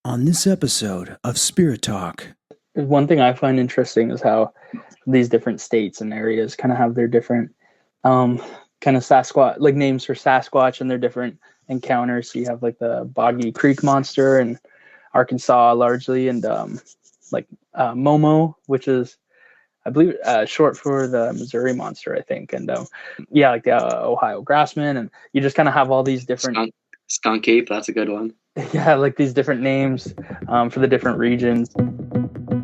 On this episode of Spirit Talk. One thing I find interesting is how these different states and areas kind of have their different kind of Sasquatch, like names for Sasquatch and their different encounters. So you have like the Boggy Creek Monster in Arkansas largely, and Momo, which is, I believe, short for the Missouri Monster, I think. And like the Ohio Grassman. And you just kind of have all these different... Skunk Ape, that's a good one. Yeah, like these different names for the different regions.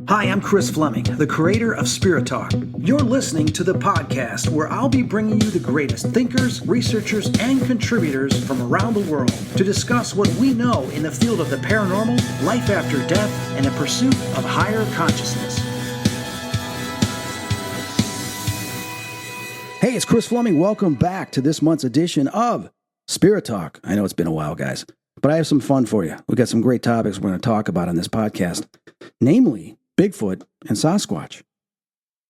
Hi, I'm Chris Fleming, the creator of Spirit Talk. You're listening to the podcast where I'll be bringing you the greatest thinkers, researchers, and contributors from around the world to discuss what we know in the field of the paranormal, life after death, and the pursuit of higher consciousness. Hey, it's Chris Fleming. Welcome back to this month's edition of Spirit Talk. I know it's been a while, guys, but I have some fun for you. We've got some great topics we're going to talk about on this podcast, namely Bigfoot and Sasquatch.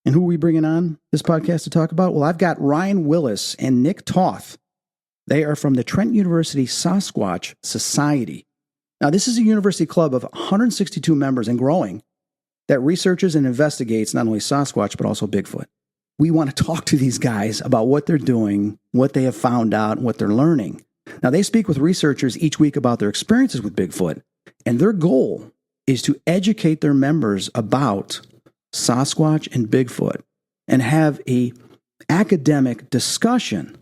And who are we bringing on this podcast to talk about? Well, I've got Ryan Willis and Nick Toth. They are from the Trent University Sasquatch Society. Now, this is a university club of 162 members and growing that researches and investigates not only Sasquatch, but also Bigfoot. We want to talk to these guys about what they're doing, what they have found out, and what they're learning. Now, they speak with researchers each week about their experiences with Bigfoot, and their goal is to educate their members about Sasquatch and Bigfoot and have a academic discussion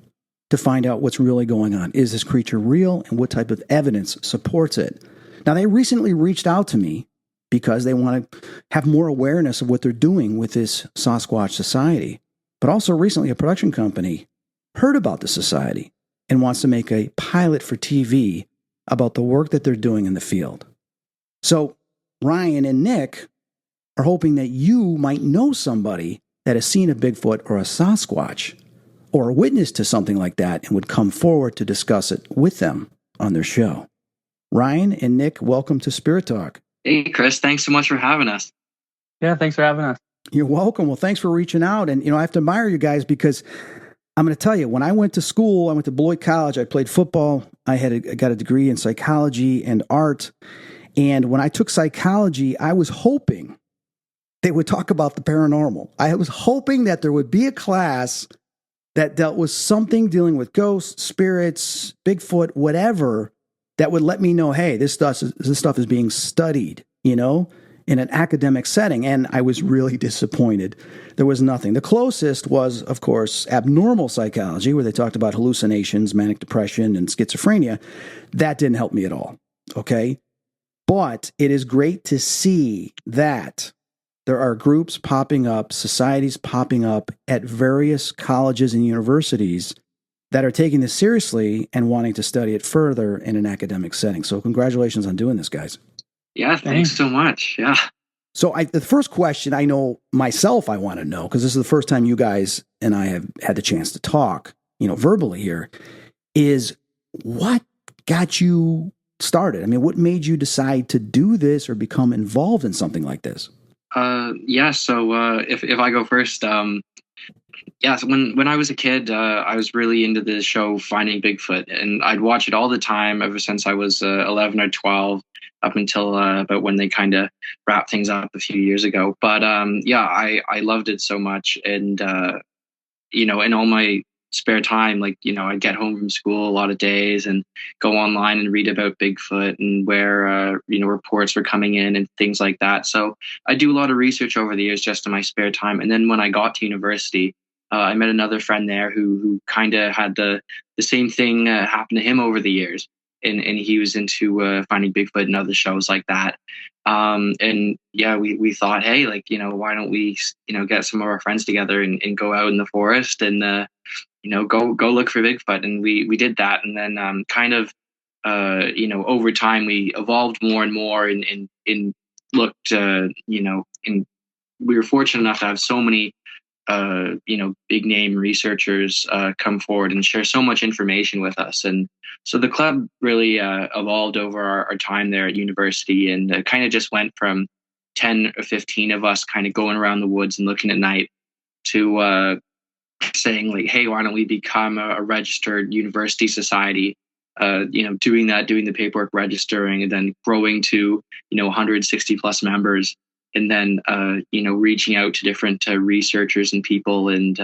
to find out what's really going on. Is this creature real, and what type of evidence supports it? Now, they recently reached out to me because they want to have more awareness of what they're doing with this Sasquatch Society. But also recently, a production company heard about the society and wants to make a pilot for TV about the work that they're doing in the field. So Ryan and Nick are hoping that you might know somebody that has seen a Bigfoot or a Sasquatch or a witness to something like that and would come forward to discuss it with them on their show. Ryan and Nick, welcome to Spirit Talk. Hey, Chris, thanks so much for having us. Yeah, thanks for having us. You're welcome. Well, thanks for reaching out. And, I have to admire you guys because I'm going to tell you, when I went to school, I went to Beloit College. I played football. I got a degree in psychology and art. And when I took psychology, I was hoping they would talk about the paranormal. I was hoping that there would be a class that dealt with something dealing with ghosts, spirits, Bigfoot, whatever, that would let me know, hey, this stuff is being studied, in an academic setting. And I was really disappointed. There was nothing. The closest was, of course, abnormal psychology, where they talked about hallucinations, manic depression, and schizophrenia. That didn't help me at all. Okay. But it is great to see that there are groups popping up, societies popping up at various colleges and universities that are taking this seriously and wanting to study it further in an academic setting. So congratulations on doing this, guys. Yeah, thanks so much. Yeah. So the first question I know myself I want to know, because this is the first time you guys and I have had the chance to talk, verbally here, is what got you started? I mean, what made you decide to do this or become involved in something like this? So if I go first, so when I was a kid, I was really into the show Finding Bigfoot, and I'd watch it all the time ever since I was 11 or 12, up until about when they kind of wrapped things up a few years ago. But I loved it so much, and in all my spare time, I'd get home from school a lot of days and go online and read about Bigfoot and where reports were coming in and things like that. So I do a lot of research over the years just in my spare time. And then when I got to university, I met another friend there who kind of had the same thing happen to him over the years. And he was into Finding Bigfoot and other shows like that. We thought, hey, why don't we, get some of our friends together and go out in the forest and, go look for Bigfoot. And we did that. And then over time, we evolved more and more and looked, and we were fortunate enough to have so many big name researchers come forward and share so much information with us. And so the club really evolved over our time there at university, and kind of just went from 10 or 15 of us kind of going around the woods and looking at night to saying hey, why don't we become a registered university society doing the paperwork, registering, and then growing to 160 plus members, and then reaching out to different researchers and people, and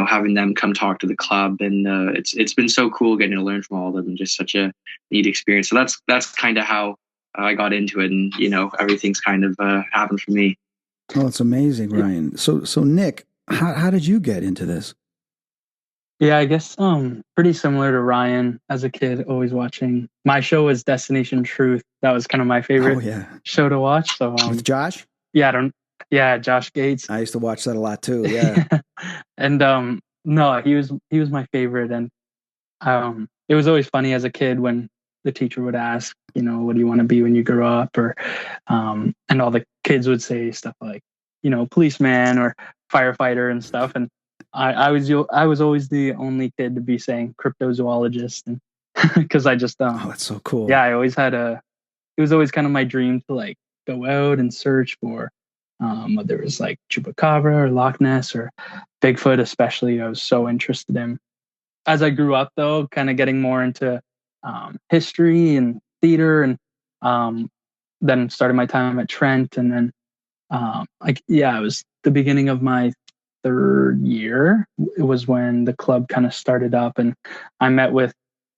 having them come talk to the club, and it's been so cool getting to learn from all of them, and just such a neat experience. So that's kind of how I got into it, and everything's kind of happened for me. Oh, it's amazing, Ryan. So Nick, how did you get into this? Yeah, I guess pretty similar to Ryan. As a kid, always watching. My show was Destination Truth. That was kind of my favorite show to watch. So with Josh? Yeah, Josh Gates. I used to watch that a lot too. Yeah. And no, he was my favorite, and it was always funny as a kid when the teacher would ask, what do you want to be when you grow up, or and all the kids would say stuff like, policeman or firefighter and stuff, and I was always the only kid to be saying cryptozoologist, and because I just oh, that's so cool. Yeah, I always had it was always kind of my dream to like go out and search for whether it was like Chupacabra or Loch Ness or Bigfoot, especially. I was so interested in. As I grew up, though, kind of getting more into history and theater, and then started my time at Trent, and then it was the beginning of my third year. It was when the club kind of started up, and I met with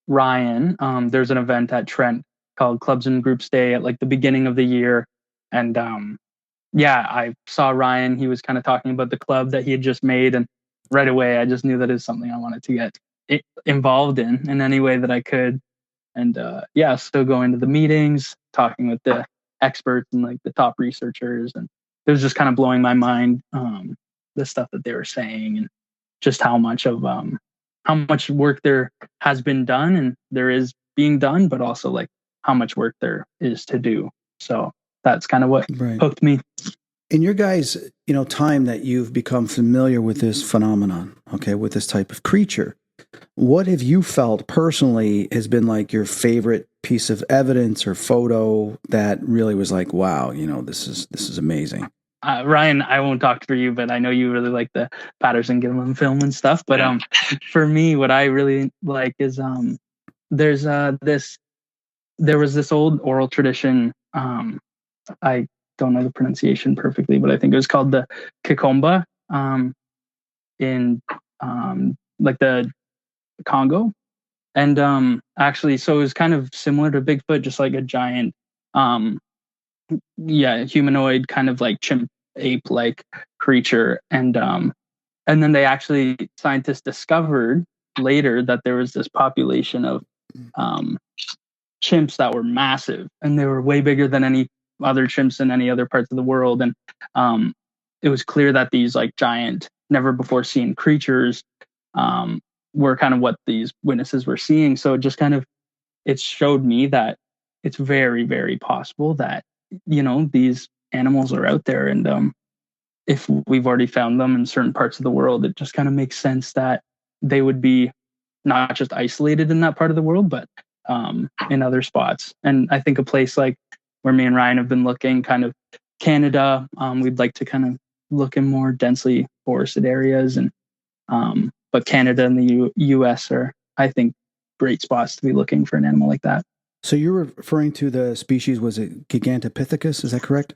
Ryan. There's an event at Trent called Clubs and Groups Day at like the beginning of the year, and I saw Ryan. He was kind of talking about the club that he had just made, and right away I just knew that it was something I wanted to get involved in any way that I could. And still going to the meetings, talking with the experts and like the top researchers, and it was just kind of blowing my mind, the stuff that they were saying, and just how much work there has been done and there is being done, but also like how much work there is to do. So that's kind of what hooked me. In your guys, time that you've become familiar with this phenomenon, okay, with this type of creature, what have you felt personally has been like your favorite piece of evidence or photo that really was like, wow, this is amazing? Ryan, I won't talk for you, but I know you really like the Patterson Gimlin film and stuff. But for me, what I really like is there was this old oral tradition. I don't know the pronunciation perfectly, but I think it was called the Kikomba in like the Congo. And actually, so it was kind of similar to Bigfoot, just like a giant humanoid kind of like chimp ape like creature. And then scientists discovered later that there was this population of chimps that were massive, and they were way bigger than any other chimps in any other parts of the world. And it was clear that these like giant, never before seen creatures were kind of what these witnesses were seeing. So it showed me that it's very, very possible that, these animals are out there. And if we've already found them in certain parts of the world, it just kind of makes sense that they would be not just isolated in that part of the world, but in other spots. And I think a place like where me and Ryan have been looking, kind of Canada, we'd like to kind of look in more densely forested areas. And but Canada and the US are, I think, great spots to be looking for an animal like that. So you're referring to the species, was it Gigantopithecus? Is that correct?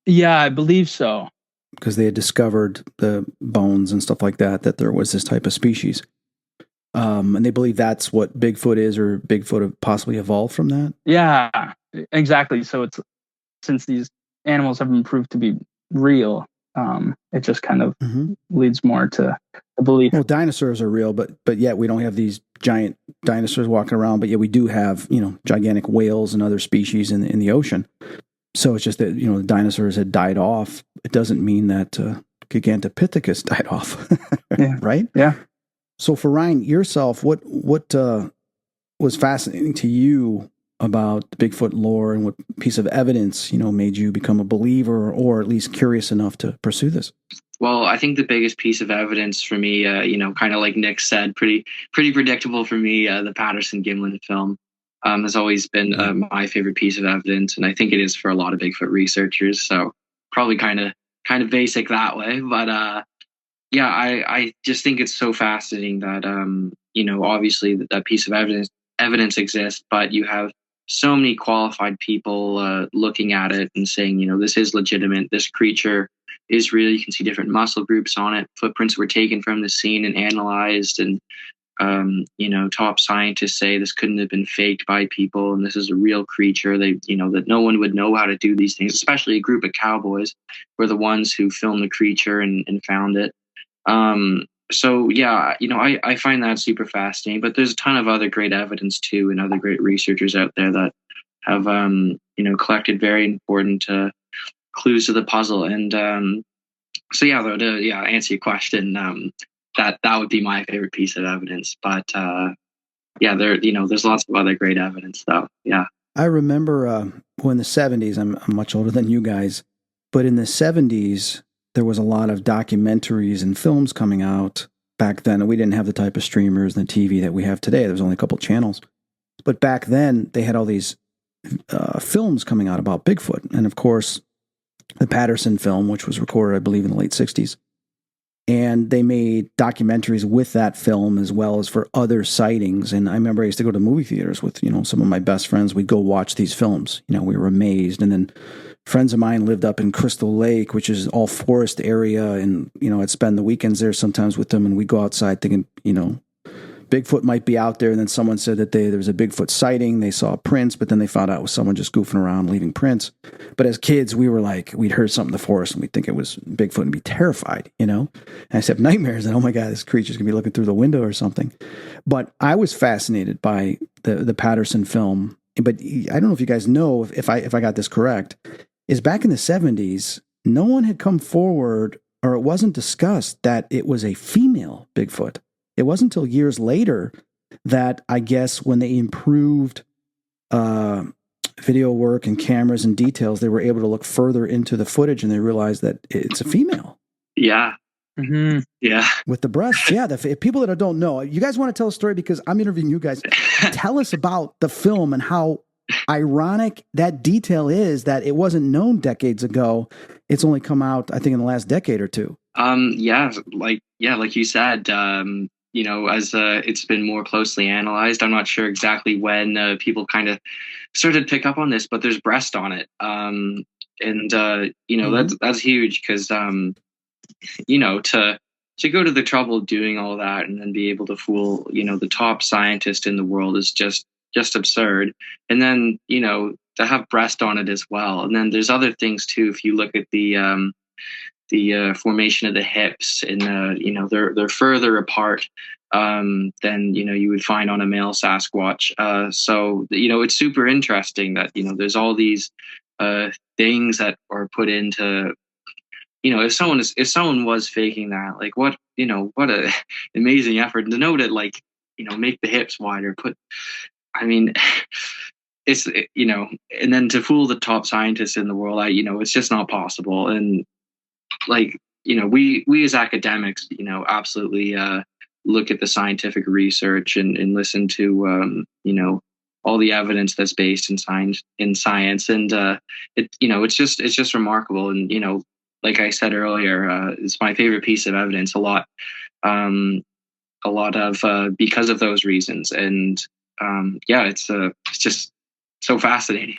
Yeah, I believe so. Because they had discovered the bones and stuff like that there was this type of species. And they believe that's what Bigfoot is, or Bigfoot possibly evolved from that? Yeah, exactly. So it's, since these animals have been proved to be real, it just kind of leads more to a belief. Well, dinosaurs are real, but yet we don't have these giant dinosaurs walking around, but yet we do have, gigantic whales and other species in the ocean. So it's just that, the dinosaurs had died off. It doesn't mean that Gigantopithecus died off, right? Yeah. So for Ryan, yourself, what was fascinating to you about the Bigfoot lore, and what piece of evidence, made you become a believer, or at least curious enough to pursue this? Well, I think the biggest piece of evidence for me, kind of like Nick said, pretty predictable for me, the Patterson Gimlin film has always been my favorite piece of evidence, and I think it is for a lot of Bigfoot researchers. So probably kind of basic that way, but I just think it's so fascinating that obviously that piece of evidence exists, but you have so many qualified people looking at it and saying, this is legitimate. This creature is real. You can see different muscle groups on it. Footprints were taken from the scene and analyzed, and top scientists say this couldn't have been faked by people, and this is a real creature. They, that no one would know how to do these things, especially a group of cowboys were the ones who filmed the creature and found it. So yeah, I find that super fascinating, but there's a ton of other great evidence too, and other great researchers out there that have, collected very important clues to the puzzle. And so yeah, to answer your question, that would be my favorite piece of evidence. But there's lots of other great evidence though. Yeah. I remember in the 70s, I'm much older than you guys, but in the 70s, there was a lot of documentaries and films coming out back then. We didn't have the type of streamers and the TV that we have today. There was only a couple channels. But back then, they had all these films coming out about Bigfoot. And of course, the Patterson film, which was recorded, I believe, in the late 60s. And they made documentaries with that film as well as for other sightings. And I remember I used to go to movie theaters with, some of my best friends. We'd go watch these films. We were amazed. And then friends of mine lived up in Crystal Lake, which is all forest area. And, I'd spend the weekends there sometimes with them. And we'd go outside thinking, Bigfoot might be out there. And then someone said that there was a Bigfoot sighting. They saw prints, but then they found out it was someone just goofing around, leaving prints. But as kids, we were like, we'd heard something in the forest and we'd think it was Bigfoot and be terrified, And I used to have nightmares and, oh my God, this creature's going to be looking through the window or something. But I was fascinated by the Patterson film. But I don't know if you guys know if I got this correct, is back in the 70s, no one had come forward, or it wasn't discussed that it was a female Bigfoot. It wasn't until years later that, I guess, when they improved video work and cameras and details, they were able to look further into the footage and they realized that it's a female. Yeah. Mm-hmm. Yeah. With the breasts. Yeah. The people that don't know, you guys want to tell a story because I'm interviewing you guys. Tell us about the film and how ironic that detail is that it wasn't known decades ago. It's only come out, I think, in the last decade or two. Like you said, as it's been more closely analyzed. I'm not sure exactly when people kind of started to pick up on this, but there's breast on it. That's huge because, to go to the trouble of doing all that and then be able to fool, the top scientist in the world is just absurd. And then, to have breast on it as well. And then there's other things too. If you look at the formation of the hips and, they're further apart than, you would find on a male Sasquatch. So, it's super interesting that, there's all these things that are put into, if someone was faking that, like what a amazing effort to know that, like, make the hips wider, it's, and then to fool the top scientists in the world, it's just not possible. And like, we as academics, absolutely look at the scientific research and listen to, all the evidence that's based in science. And it's just remarkable. And, like I said earlier, it's my favorite piece of evidence, a lot of because of those reasons. And it's just so fascinating.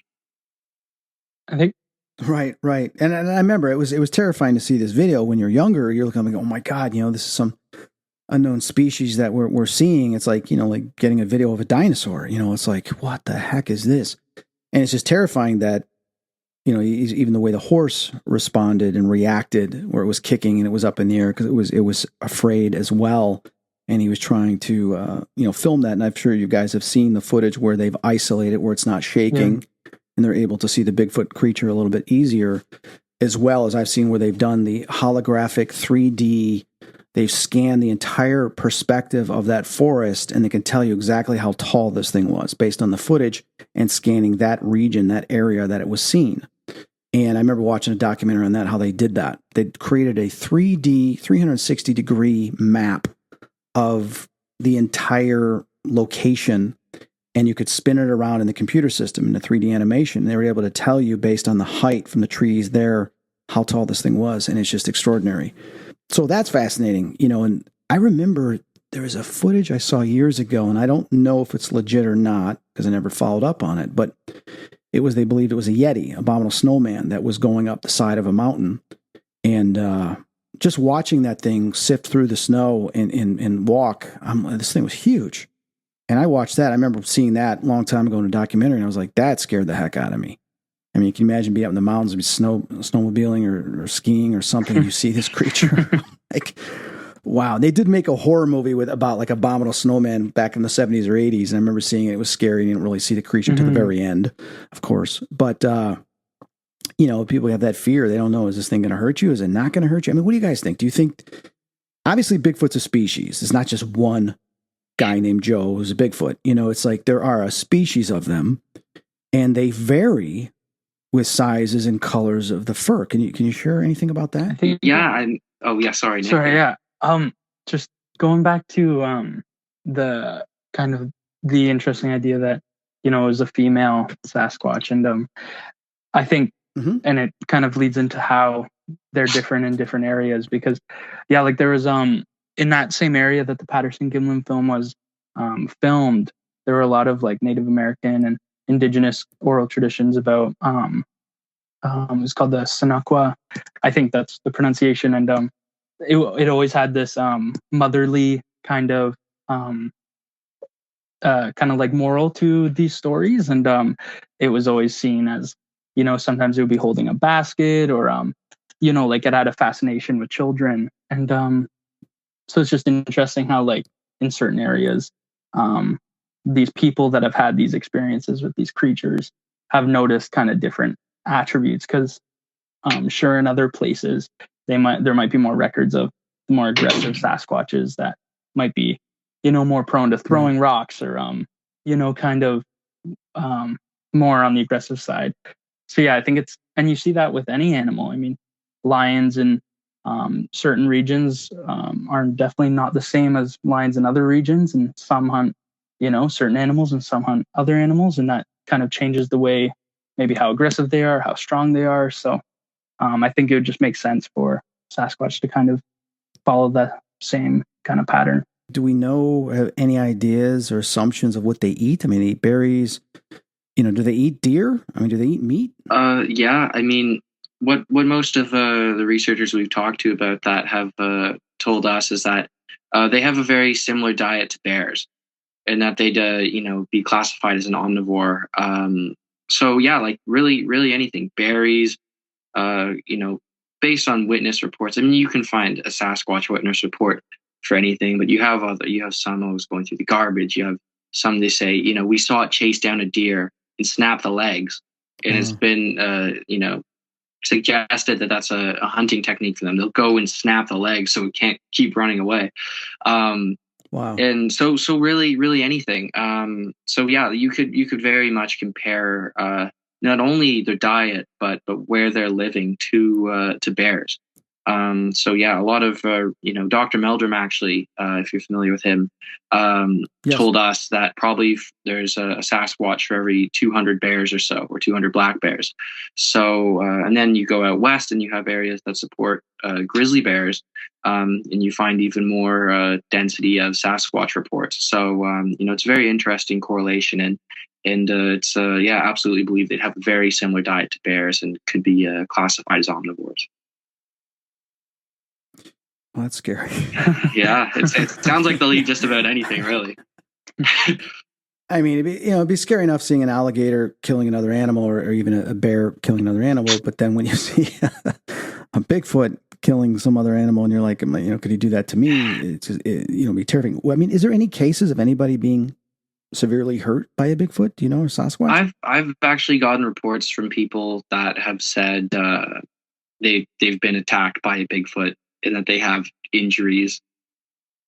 I think. Right. And I remember it was terrifying to see this video when you're younger. You're looking like, oh my God, this is some unknown species that we're seeing. It's like, like getting a video of a dinosaur. It's like, what the heck is this? And it's just terrifying that, even the way the horse responded and reacted, where it was kicking and it was up in the air because it was afraid as well. And he was trying to, film that. And I'm sure you guys have seen the footage where they've isolated where it's not shaking. Yeah. And they're able to see the Bigfoot creature a little bit easier, as well as I've seen where they've done the holographic 3D. They've scanned the entire perspective of that forest, and they can tell you exactly how tall this thing was based on the footage and scanning that region, that area that it was seen. And I remember watching a documentary on that, how they did that. They created a 3D, 360-degree map of the entire location, and you could spin it around in the computer system in the 3D animation. They were able to tell you based on the height from the trees there how tall this thing was, and it's just extraordinary. So that's fascinating, and I remember there was a footage I saw years ago, and I don't know if it's legit or not because I never followed up on it, but they believed it was a Yeti, abominable snowman, that was going up the side of a mountain. And just watching that thing sift through the snow and walk, this thing was huge. And I watched that. I remember seeing that a long time ago in a documentary, and I was like, that scared the heck out of me. I mean, can you imagine being up in the mountains and snowmobiling or skiing or something, and you see this creature? Like, wow. They did make a horror movie about like abominable snowman back in the 70s or 80s, and I remember seeing it. It was scary, and you didn't really see the creature to the very end, of course. But, people have that fear. They don't know, is this thing going to hurt you? Is it not going to hurt you? I mean, what do you guys think? Do you think, obviously Bigfoot's a species. It's not just one guy named Joe who's a Bigfoot. It's like there are a species of them, and they vary with sizes and colors of the fur. Can you share anything about that? Sorry, Nick. Sorry, yeah. Just going back to the kind of the interesting idea that it was a female Sasquatch, and I think, and it kind of leads into how they're different in different areas, because like there was in that same area that the Patterson-Gimlin film was filmed, there were a lot of like Native American and indigenous oral traditions about it's called the Sanakwa. I think that's the pronunciation, and it always had this motherly kind of like moral to these stories, and it was always seen as sometimes it would be holding a basket, or like it had a fascination with children, and so it's just interesting how like in certain areas these people that have had these experiences with these creatures have noticed kind of different attributes, because sure, in other places there might be more records of more aggressive Sasquatches that might be more prone to throwing rocks, or kind of more on the aggressive side. So yeah, I think and you see that with any animal. I mean, lions in certain regions are definitely not the same as lions in other regions, and some hunt certain animals and some hunt other animals, and that kind of changes the way, maybe how aggressive they are, how strong they are. So I think it would just make sense for Sasquatch to kind of follow the same kind of pattern. Do we have any ideas or assumptions of what they eat? I mean, they eat berries. Do they eat deer? I mean, do they eat meat? Yeah. I mean, what most of the researchers we've talked to about that have told us is that they have a very similar diet to bears, and that they'd be classified as an omnivore. So yeah, like really anything, berries. Based on witness reports. I mean, you can find a Sasquatch witness report for anything, but you have some who's going through the garbage. You have some, they say, we saw it chase down a deer and snap the legs, and it's been suggested that that's a hunting technique for them. They'll go and snap the legs so it can't keep running away. Wow. And so really anything. So yeah, you could very much compare not only their diet but where they're living to bears. So yeah, a lot of Dr. Meldrum, actually, if you're familiar with him, yes, told us that probably there's a Sasquatch for every 200 bears or so, or 200 black bears. So and then you go out west and you have areas that support grizzly bears, and you find even more density of Sasquatch reports. So it's a very interesting correlation, and it's absolutely believed they'd have a very similar diet to bears and could be classified as omnivores. Well, that's scary. Yeah, it sounds like they'll eat just about anything, really. I mean, it'd be scary enough seeing an alligator killing another animal, or even a bear killing another animal. But then when you see a Bigfoot killing some other animal, and you're like, could he do that to me? It's just, be terrifying. Well, I mean, is there any cases of anybody being severely hurt by a Bigfoot? Or Sasquatch? I've actually gotten reports from people that have said they've been attacked by a Bigfoot, and that they have injuries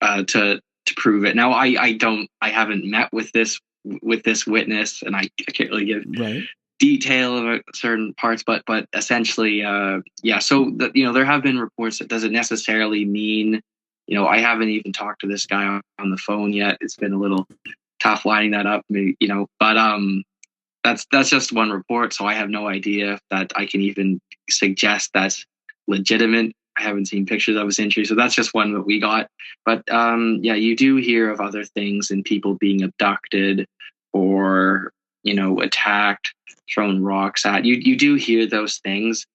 to prove it. Now, I haven't met with this witness, and I can't really give detail about certain parts, but essentially, yeah. So there have been reports. That doesn't necessarily mean, I haven't even talked to this guy on the phone yet. It's been a little tough lining that up, but that's just one report. So I have no idea that I can even suggest that's legitimate. I haven't seen pictures of a century, so that's just one that we got. But yeah, you do hear of other things and people being abducted or, attacked, thrown rocks at. You do hear those things.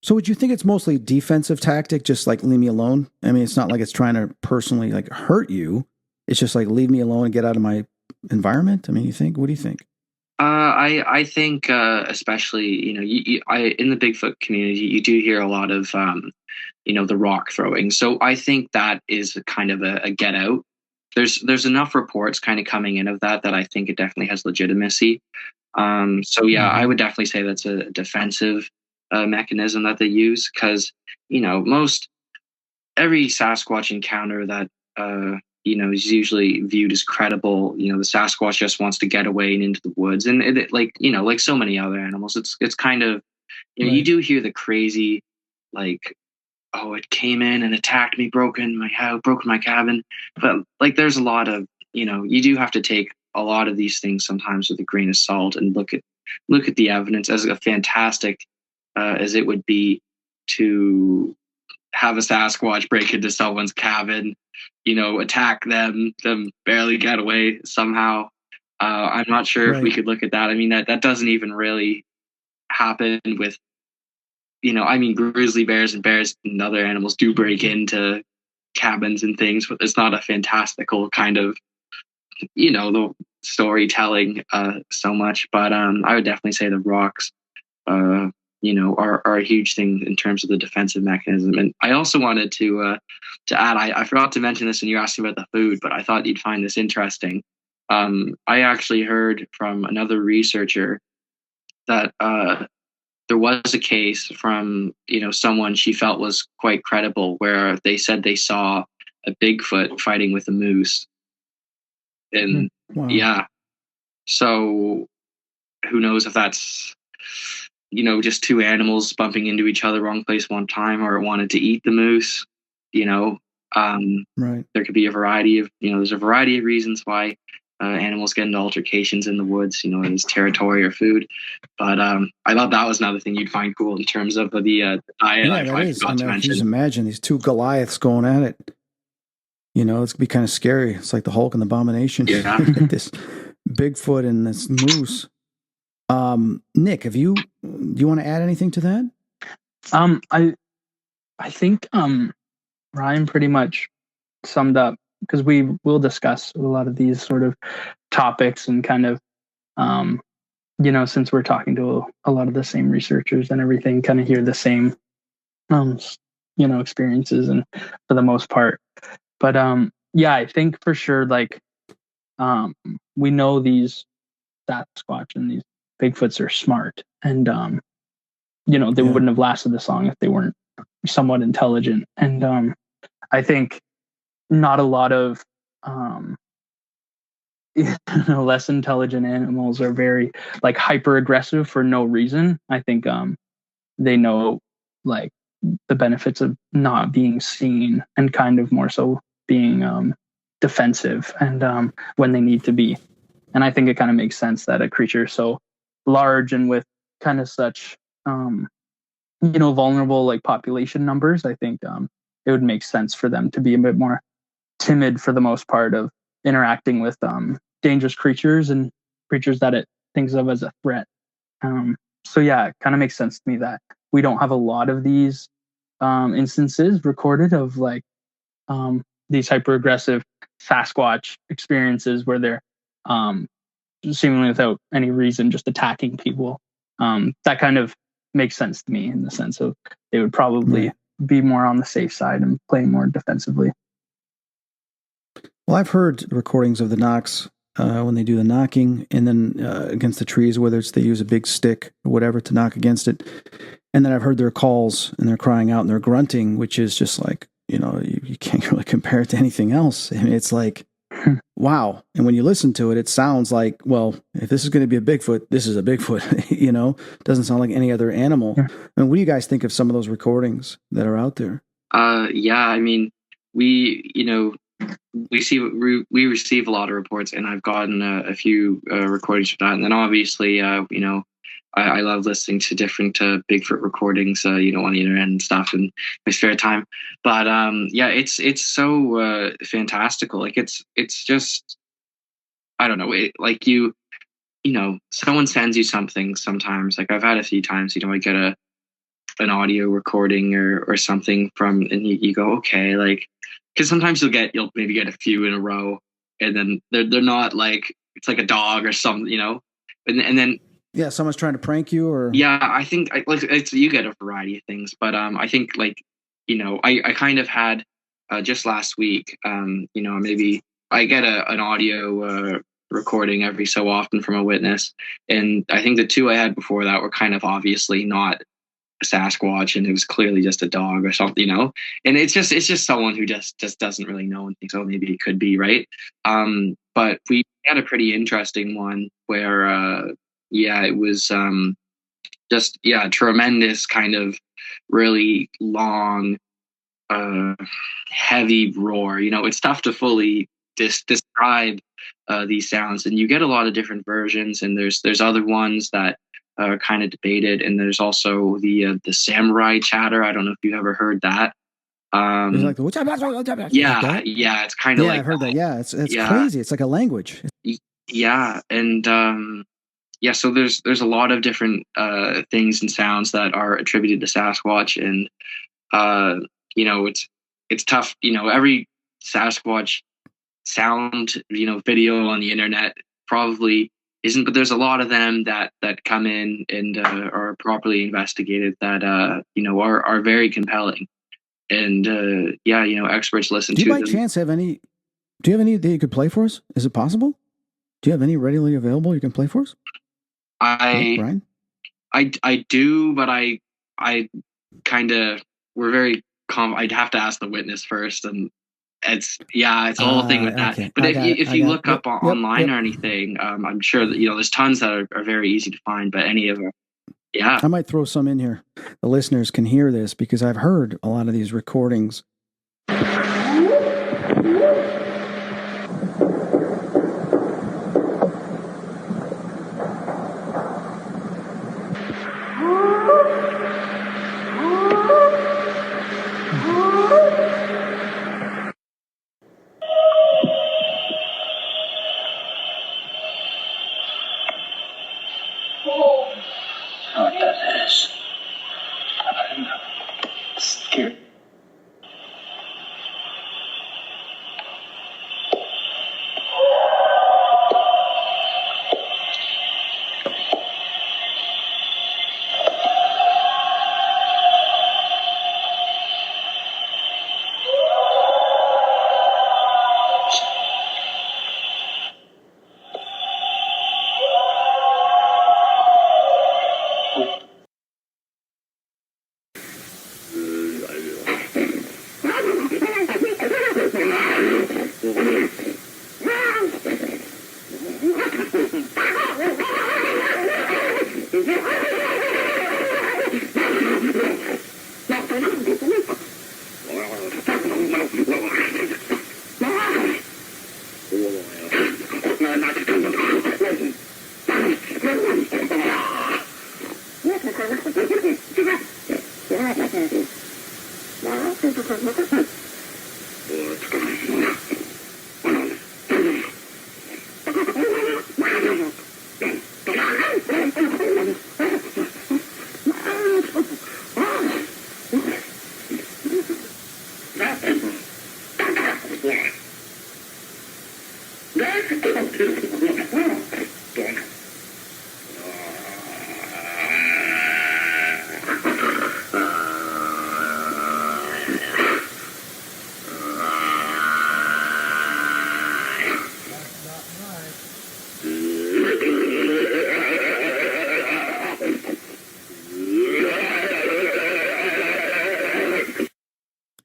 So would you think it's mostly defensive tactic, just like leave me alone? I mean, it's not like it's trying to personally like hurt you. It's just like leave me alone and get out of my environment. I mean, what do you think? I think especially in the Bigfoot community, you do hear a lot of the rock throwing. So I think that is kind of a get out. There's enough reports kind of coming in of that I think it definitely has legitimacy. So yeah, I would definitely say that's a defensive mechanism that they use, because every Sasquatch encounter that is usually viewed as credible. The Sasquatch just wants to get away and into the woods, and like so many other animals, it's kind of Right. You do hear the crazy, like, oh, it came in and attacked me, broken my house, broken my cabin. But like, there's a lot of you do have to take a lot of these things sometimes with a grain of salt and look at the evidence. As a fantastic as it would be to have a Sasquatch break into someone's cabin, attack them barely get away somehow. I'm not sure if we could look at that. I mean, that doesn't even really happen with, grizzly bears and other animals do break into cabins and things, but it's not a fantastical kind of, the storytelling so much. But I would definitely say the rocks, are a huge thing in terms of the defensive mechanism. And I also wanted to add, I forgot to mention this when you asked me about the food, but I thought you'd find this interesting. I actually heard from another researcher that there was a case from, someone she felt was quite credible, where they said they saw a Bigfoot fighting with a moose. And yeah, so who knows if that's, just two animals bumping into each other wrong place one time, or it wanted to eat the moose. Right. There could be a variety of, there's a variety of reasons why animals get into altercations in the woods, as territory or food. But I thought that was another thing you'd find cool in terms of the diet. Yeah, that is. I mean, just imagine these two Goliaths going at it. It's going to be kind of scary. It's like the Hulk and the Abomination. Yeah. This Bigfoot and this moose. Nick, do you want to add anything to that? I think Ryan pretty much summed up, because we will discuss a lot of these sort of topics and kind of since we're talking to a lot of the same researchers and everything, kind of hear the same experiences, and for the most part. But yeah, I think for sure, like we know these Sasquatch and these Bigfoots are smart, and they wouldn't have lasted this long if they weren't somewhat intelligent. And I think not a lot of less intelligent animals are very like hyper aggressive for no reason. I think they know like the benefits of not being seen, and kind of more so being defensive and when they need to be. And I think it kind of makes sense that a creature so large and with kind of such vulnerable like population numbers, I think it would make sense for them to be a bit more timid for the most part of interacting with dangerous creatures and creatures that it thinks of as a threat. So yeah, it kind of makes sense to me that we don't have a lot of these instances recorded of like these hyper aggressive Sasquatch experiences where they're seemingly without any reason just attacking people. That kind of makes sense to me in the sense of they would probably be more on the safe side and play more defensively. Well, I've heard recordings of the knocks when they do the knocking, and then against the trees, whether it's they use a big stick or whatever to knock against it. And then I've heard their calls and they're crying out and they're grunting, which is just like, you can't really compare it to anything else. I mean, it's like, wow. And when you listen to it, it sounds like, well, if this is going to be a Bigfoot, this is a Bigfoot, doesn't sound like any other animal. Yeah. And what do you guys think of some of those recordings that are out there? Yeah, I mean, we receive a lot of reports, and I've gotten a few recordings from that. And then obviously, I love listening to different Bigfoot recordings, on the internet and stuff in my spare time. But it's so fantastical. Like it's just, I don't know. Someone sends you something sometimes. Like I've had a few times, I get an audio recording or something from, and you go, okay, like, because sometimes you'll maybe get a few in a row, and then they're not like, it's like a dog or something, and then yeah, someone's trying to prank you, or I think you get a variety of things, but I think I kind of had just last week, maybe I get an audio recording every so often from a witness, and I think the two I had before that were kind of obviously not a Sasquatch, and it was clearly just a dog or something, and it's just someone who just doesn't really know and thinks, oh, maybe it could be, right. But we had a pretty interesting one where it was just tremendous, kind of really long heavy roar. It's tough to fully describe these sounds, and you get a lot of different versions, and there's other ones that are kind of debated, and there's also the samurai chatter. I don't know if you've ever heard that. like the it's kind of like I've heard that. Yeah, it's crazy. It's like a language. Yeah, and so there's a lot of different things and sounds that are attributed to Sasquatch, and it's tough. Every Sasquatch sound video on the internet probably isn't, but there's a lot of them that come in and are properly investigated that are very compelling, and experts listen to them. Do you by chance have any? Do you have any that you could play for us? Is it possible? Do you have any readily available you can play for us? Brian? I do, but I kind of, we're very I'd have to ask the witness first, and it's a whole thing with that. Okay. But if you look up online or anything, I'm sure that there's tons that are very easy to find. But any of them, I might throw some in here. The listeners can hear this because I've heard a lot of these recordings.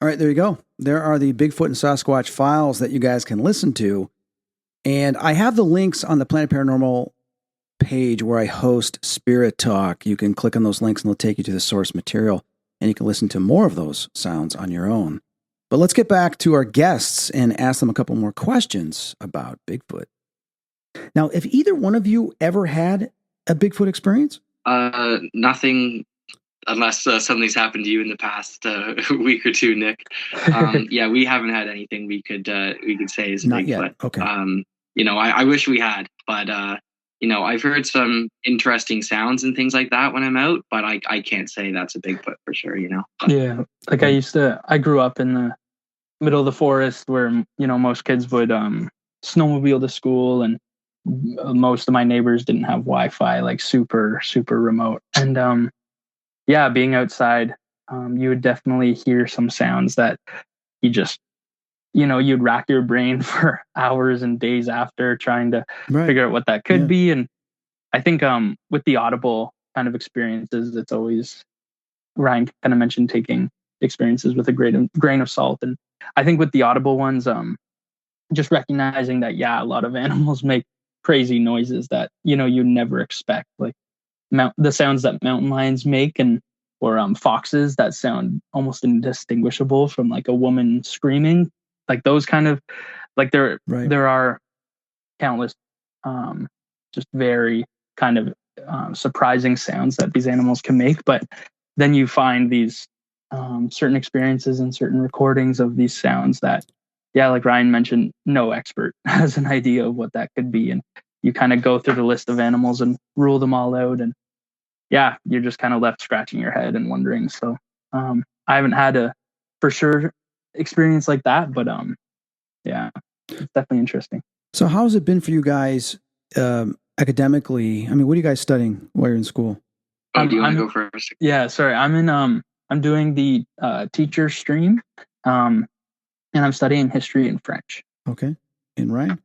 All right, there you go. There are the Bigfoot and Sasquatch files that you guys can listen to. And I have the links on the Planet Paranormal page where I host Spirit Talk. You can click on those links and they'll take you to the source material, and you can listen to more of those sounds on your own. But let's get back to our guests and ask them a couple more questions about Bigfoot. Now, if either one of you ever had a Bigfoot experience, Nothing, unless something's happened to you in the past week or two, Nick. Yeah, we haven't had anything we could say is Not Bigfoot. yet. Okay. I wish we had, but I've heard some interesting sounds and things like that when I'm out, but I can't say that's a Bigfoot for sure. Yeah, like I grew up in the middle of the forest where most kids would snowmobile to school, and most of my neighbors didn't have Wi-Fi, like super super remote. And yeah, being outside, you would definitely hear some sounds that you just you'd rack your brain for hours and days after trying to figure out what that could be. And I think with the audible kind of experiences, it's always, Ryan kind of mentioned taking experiences with a grain of salt. And I think with the audible ones, just recognizing that, a lot of animals make crazy noises that, you never expect, like the sounds that mountain lions make, or foxes that sound almost indistinguishable from like a woman screaming, like those kind of, like there are countless, just very kind of surprising sounds that these animals can make. But then you find these certain experiences and certain recordings of these sounds that, like Ryan mentioned, no expert has an idea of what that could be. And you kind of go through the list of animals and rule them all out. And you're just kind of left scratching your head and wondering. So I haven't had a for sure experience like that, but it's definitely interesting. So how has it been for you guys academically? I mean, what are you guys studying while you're in school? Do you want to go first? Yeah, sorry. I'm doing the teacher stream, and I'm studying history and French. Okay. And Ryan?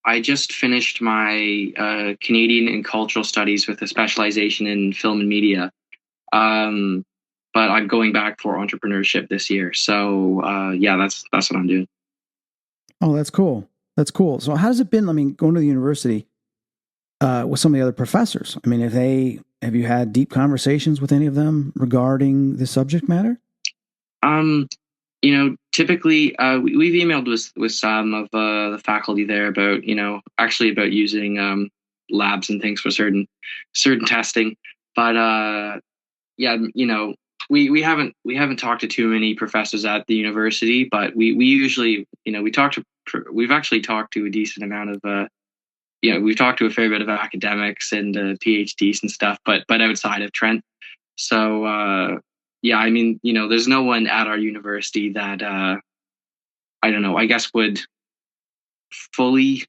I just finished my Canadian and cultural studies with a specialization in film and media. But I'm going back for entrepreneurship this year. So that's what I'm doing. Oh, that's cool. That's cool. So how has it been? I mean, going to the university with some of the other professors. I mean, have you had deep conversations with any of them regarding the subject matter? Typically we've emailed with some of the faculty there about about using labs and things for certain testing. But we haven't talked to too many professors at the university, but we usually we've actually talked to a decent amount of we've talked to a fair bit of academics and PhDs and stuff, but outside of Trent. So there's no one at our university that I guess would fully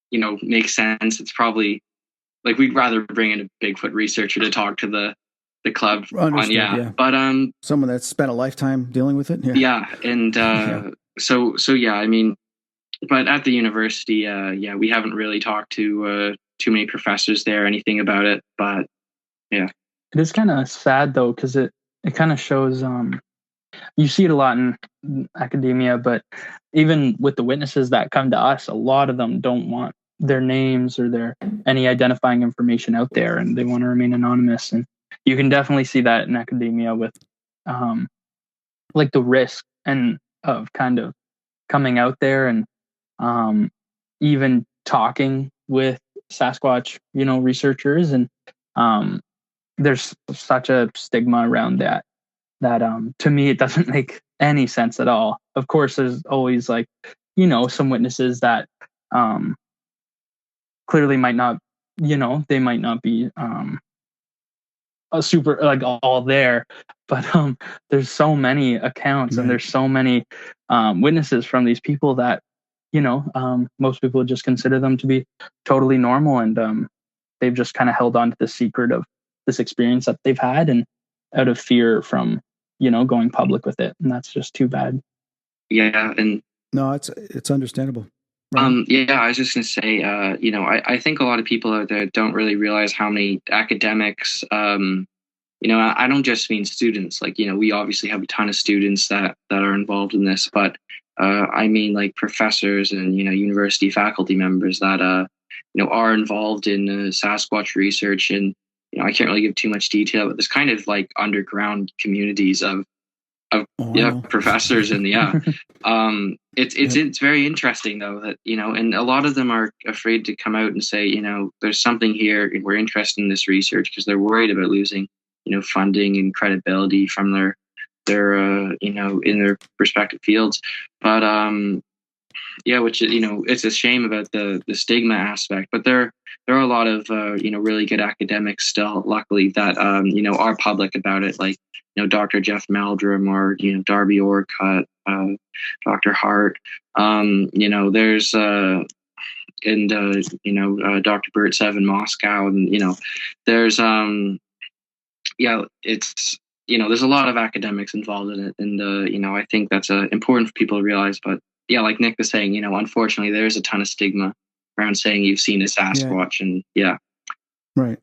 make sense. It's probably like we'd rather bring in a Bigfoot researcher to talk to the club on, but someone that's spent a lifetime dealing with it. But at the university, we haven't really talked to too many professors there, anything about it. But it is kind of sad though, because it kind of shows you see it a lot in academia, but even with the witnesses that come to us, a lot of them don't want their names or any identifying information out there, and they want to remain anonymous. And you can definitely see that in academia with like the risk and of kind of coming out there and even talking with Sasquatch, researchers. And there's such a stigma around that to me, it doesn't make any sense at all. Of course, there's always like, some witnesses that clearly might not, they might not be a super like all there, but there's so many accounts and there's so many witnesses from these people that most people just consider them to be totally normal, and they've just kind of held on to the secret of this experience that they've had, and out of fear from going public with it. And that's just too bad. And no, it's understandable. Right? I was just going to say, I think a lot of people out there don't really realize how many academics, I don't just mean students, like, we obviously have a ton of students that are involved in this, but I mean like professors and, university faculty members that, are involved in Sasquatch research. And, I can't really give too much detail, but there's kind of like underground communities of professors, and it's very interesting though that, and a lot of them are afraid to come out and say, there's something here and we're interested in this research, because they're worried about losing, funding and credibility from their in their respective fields. But which, it's a shame about the stigma aspect, but there are a lot of really good academics still, luckily, that are public about it, like Dr. Jeff Meldrum, or Darby Orcutt, Dr. Hart, there's Dr. Bert Seven Moscow, and there's it's there's a lot of academics involved in it, and I think that's important for people to realize. But like Nick was saying, unfortunately, there's a ton of stigma around saying you've seen a Sasquatch, and right.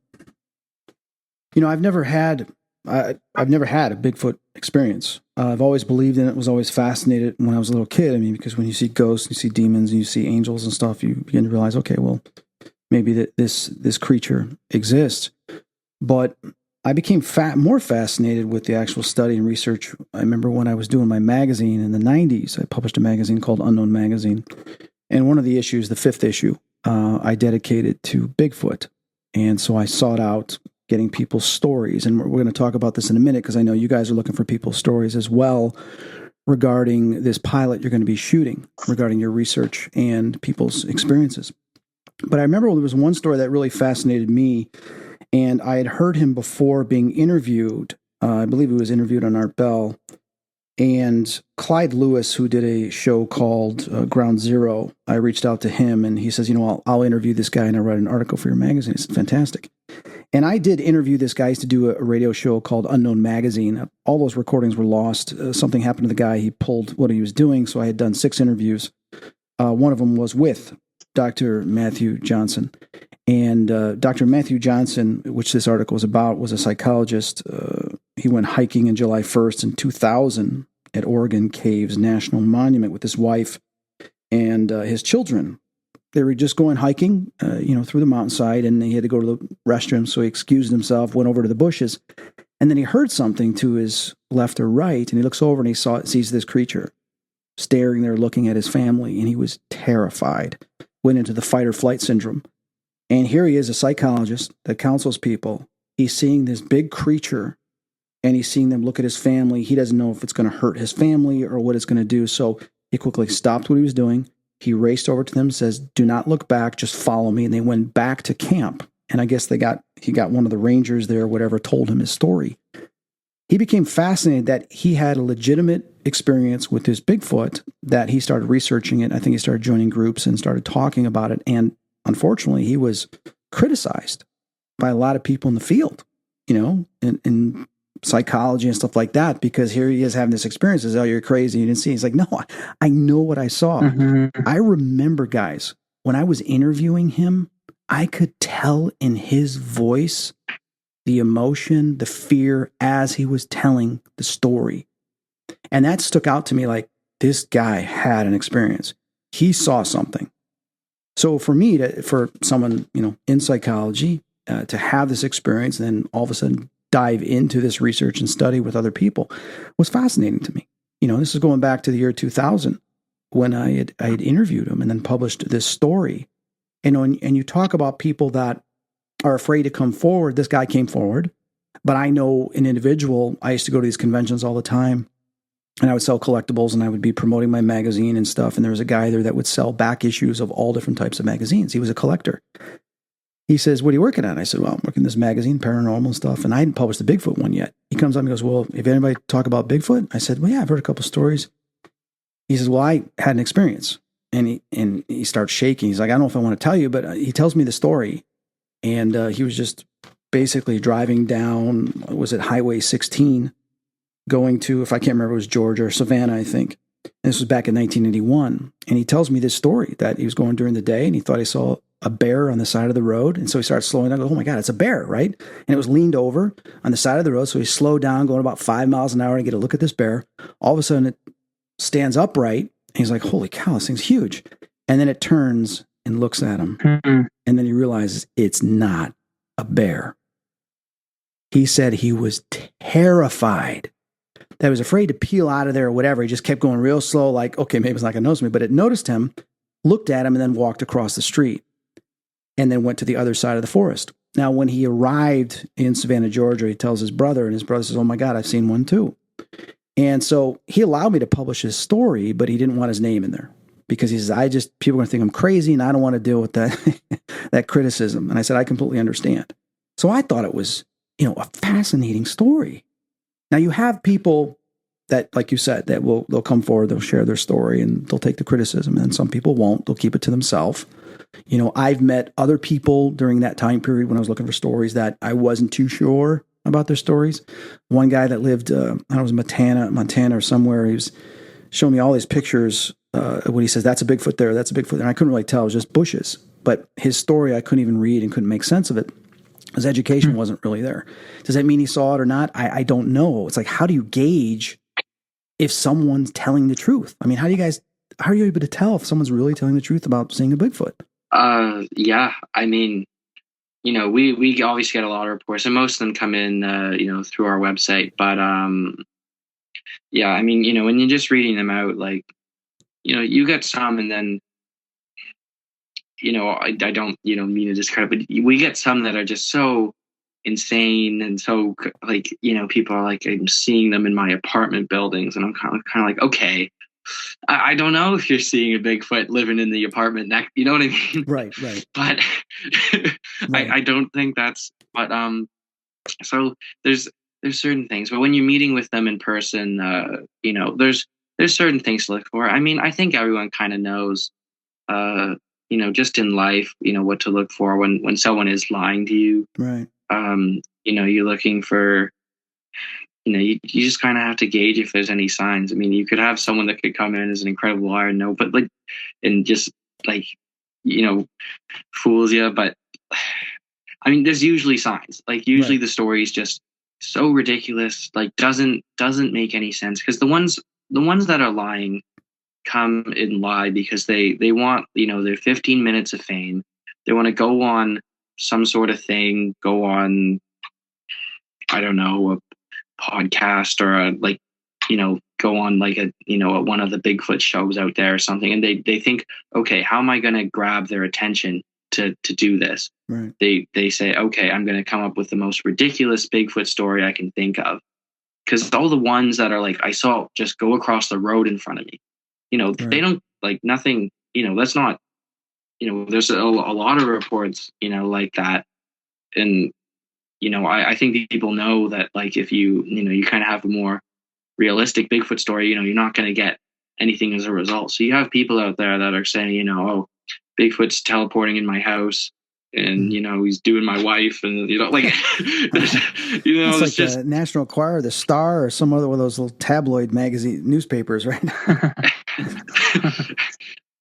I've never had a Bigfoot experience. I've always believed in it. Was always fascinated when I was a little kid. I mean, because when you see ghosts, you see demons, and you see angels and stuff, you begin to realize, okay, well, maybe this creature exists. But I became more fascinated with the actual study and research. I remember when I was doing my magazine in the 90s, I published a magazine called Unknown Magazine. And one of the issues, the 5th issue, I dedicated to Bigfoot. And so I sought out getting people's stories. And we're going to talk about this in a minute, because I know you guys are looking for people's stories as well regarding this pilot you're going to be shooting, regarding your research and people's experiences. But I remember there was one story that really fascinated me. And I had heard him before being interviewed. I believe he was interviewed on Art Bell. And Clyde Lewis, who did a show called Ground Zero, I reached out to him, and he says, I'll interview this guy, and I'll write an article for your magazine. I said, fantastic. And I did interview this guy. He used to do a radio show called Unknown Magazine. All those recordings were lost. Something happened to the guy. He pulled what he was doing. So I had done 6 interviews. One of them was with Dr. Matthew Johnson. And Dr. Matthew Johnson, which this article was about, was a psychologist. He went hiking on July 1st in 2000 at Oregon Caves National Monument with his wife and his children. They were just going hiking, through the mountainside, and he had to go to the restroom, so he excused himself, went over to the bushes, and then he heard something to his left or right, and he looks over and he sees this creature staring there, looking at his family, and he was terrified. Went into the fight or flight syndrome. And here he is, a psychologist that counsels people. He's seeing this big creature, and he's seeing them look at his family. He doesn't know if it's going to hurt his family or what it's going to do. So he quickly stopped what he was doing. He raced over to them, says, "Do not look back, just follow me." And they went back to camp. And I guess he got one of the rangers there, whatever, told him his story. He became fascinated that he had a legitimate experience with this Bigfoot, that he started researching it. I think he started joining groups and started talking about it. And unfortunately, he was criticized by a lot of people in the field, in psychology and stuff like that, because here he is having this experience. Says, "Oh, you're crazy. You didn't see." He's like, "No, I know what I saw." Mm-hmm. I remember, guys, when I was interviewing him, I could tell in his voice the emotion, the fear as he was telling the story. And that stuck out to me, like, this guy had an experience. He saw something. So for me, for someone, in psychology, to have this experience and then all of a sudden dive into this research and study with other people was fascinating to me. This is going back to the year 2000 when I had interviewed him and then published this story. And you talk about people that are afraid to come forward. This guy came forward, but I know an individual. I used to go to these conventions all the time, and I would sell collectibles, and I would be promoting my magazine and stuff. And there was a guy there that would sell back issues of all different types of magazines. He was a collector. He says, "What are you working on?" I said, "Well, I'm working this magazine, paranormal stuff." And I hadn't published the Bigfoot one yet. He comes up and goes, "Well, if anybody talk about Bigfoot?" I said, "Well, yeah, I've heard a couple stories." He says, "Well, I had an experience." And he starts shaking. He's like, "I don't know if I want to tell you," but he tells me the story. And he was just basically driving down, was it Highway 16, going to, if I can't remember, it was Georgia or Savannah, I think. And this was back in 1981. And he tells me this story that he was going during the day and he thought he saw a bear on the side of the road. And so he started slowing down. Goes, "Oh my God, it's a bear," right? And it was leaned over on the side of the road. So he slowed down, going about 5 miles an hour to get a look at this bear. All of a sudden it stands upright. And he's like, "Holy cow, this thing's huge." And then it turns and looks at him. Mm-hmm. And then he realizes it's not a bear. He said he was terrified that was afraid to peel out of there or whatever. He just kept going real slow, like, okay, maybe it's not going to notice me. But it noticed him, looked at him, and then walked across the street and then went to the other side of the forest. Now, when he arrived in Savannah, Georgia, he tells his brother, and his brother says, oh my God, I've seen one too. And so he allowed me to publish his story, but he didn't want his name in there because he says, people are going to think I'm crazy and I don't want to deal with that, that criticism. And I said, I completely understand. So I thought it was, a fascinating story. Now you have people that, like you said, that they'll come forward, they'll share their story and they'll take the criticism. And some people won't, they'll keep it to themselves. I've met other people during that time period when I was looking for stories that I wasn't too sure about their stories. One guy that lived, Montana or somewhere, he was showing me all these pictures when he says, that's a Bigfoot there, that's a Bigfoot there. And I couldn't really tell, it was just bushes. But his story, I couldn't even read and couldn't make sense of it. His education wasn't really there. Does that mean he saw it or not? I don't know. It's like, how do you gauge if someone's telling the truth? I mean, how are you able to tell if someone's really telling the truth about seeing a Bigfoot? Yeah. I mean, we always get a lot of reports, and most of them come in, through our website. But yeah, I mean, when you're just reading them out, like, you get some, and then, I don't, mean to discredit, but we get some that are just so insane and so, like, people are like, I'm seeing them in my apartment buildings, and I'm kind of like, okay, I don't know if you're seeing a Bigfoot living in the apartment next, you know what I mean? Right. But right. I don't think that's, but so there's certain things, but when you're meeting with them in person, there's certain things to look for. I mean, I think everyone kind of knows, just in life, what to look for when someone is lying to you. Right. You're looking for, you just kind of have to gauge if there's any signs. I mean, you could have someone that could come in as an incredible liar, but like, and just like, fools you. But I mean, there's usually signs. Like usually the story is just so ridiculous, like doesn't make any sense. Because the ones that are lying come and lie because they want, their 15 minutes of fame. They want to go on some sort of thing, go on, I don't know, a podcast or go on like one of the Bigfoot shows out there or something. And they think, okay, how am I going to grab their attention to do this? Right. They say, okay, I'm going to come up with the most ridiculous Bigfoot story I can think of. Because all the ones that are like, I saw just go across the road in front of me, right. They don't like nothing, that's not, there's a lot of reports, like that. And, I think people know that, like, if you kind of have a more realistic Bigfoot story, you're not going to get anything as a result. So you have people out there that are saying, oh, Bigfoot's teleporting in my house and, he's doing my wife and, like, it's like just the National Enquirer, the Star, or some other one of those little tabloid magazine newspapers, right?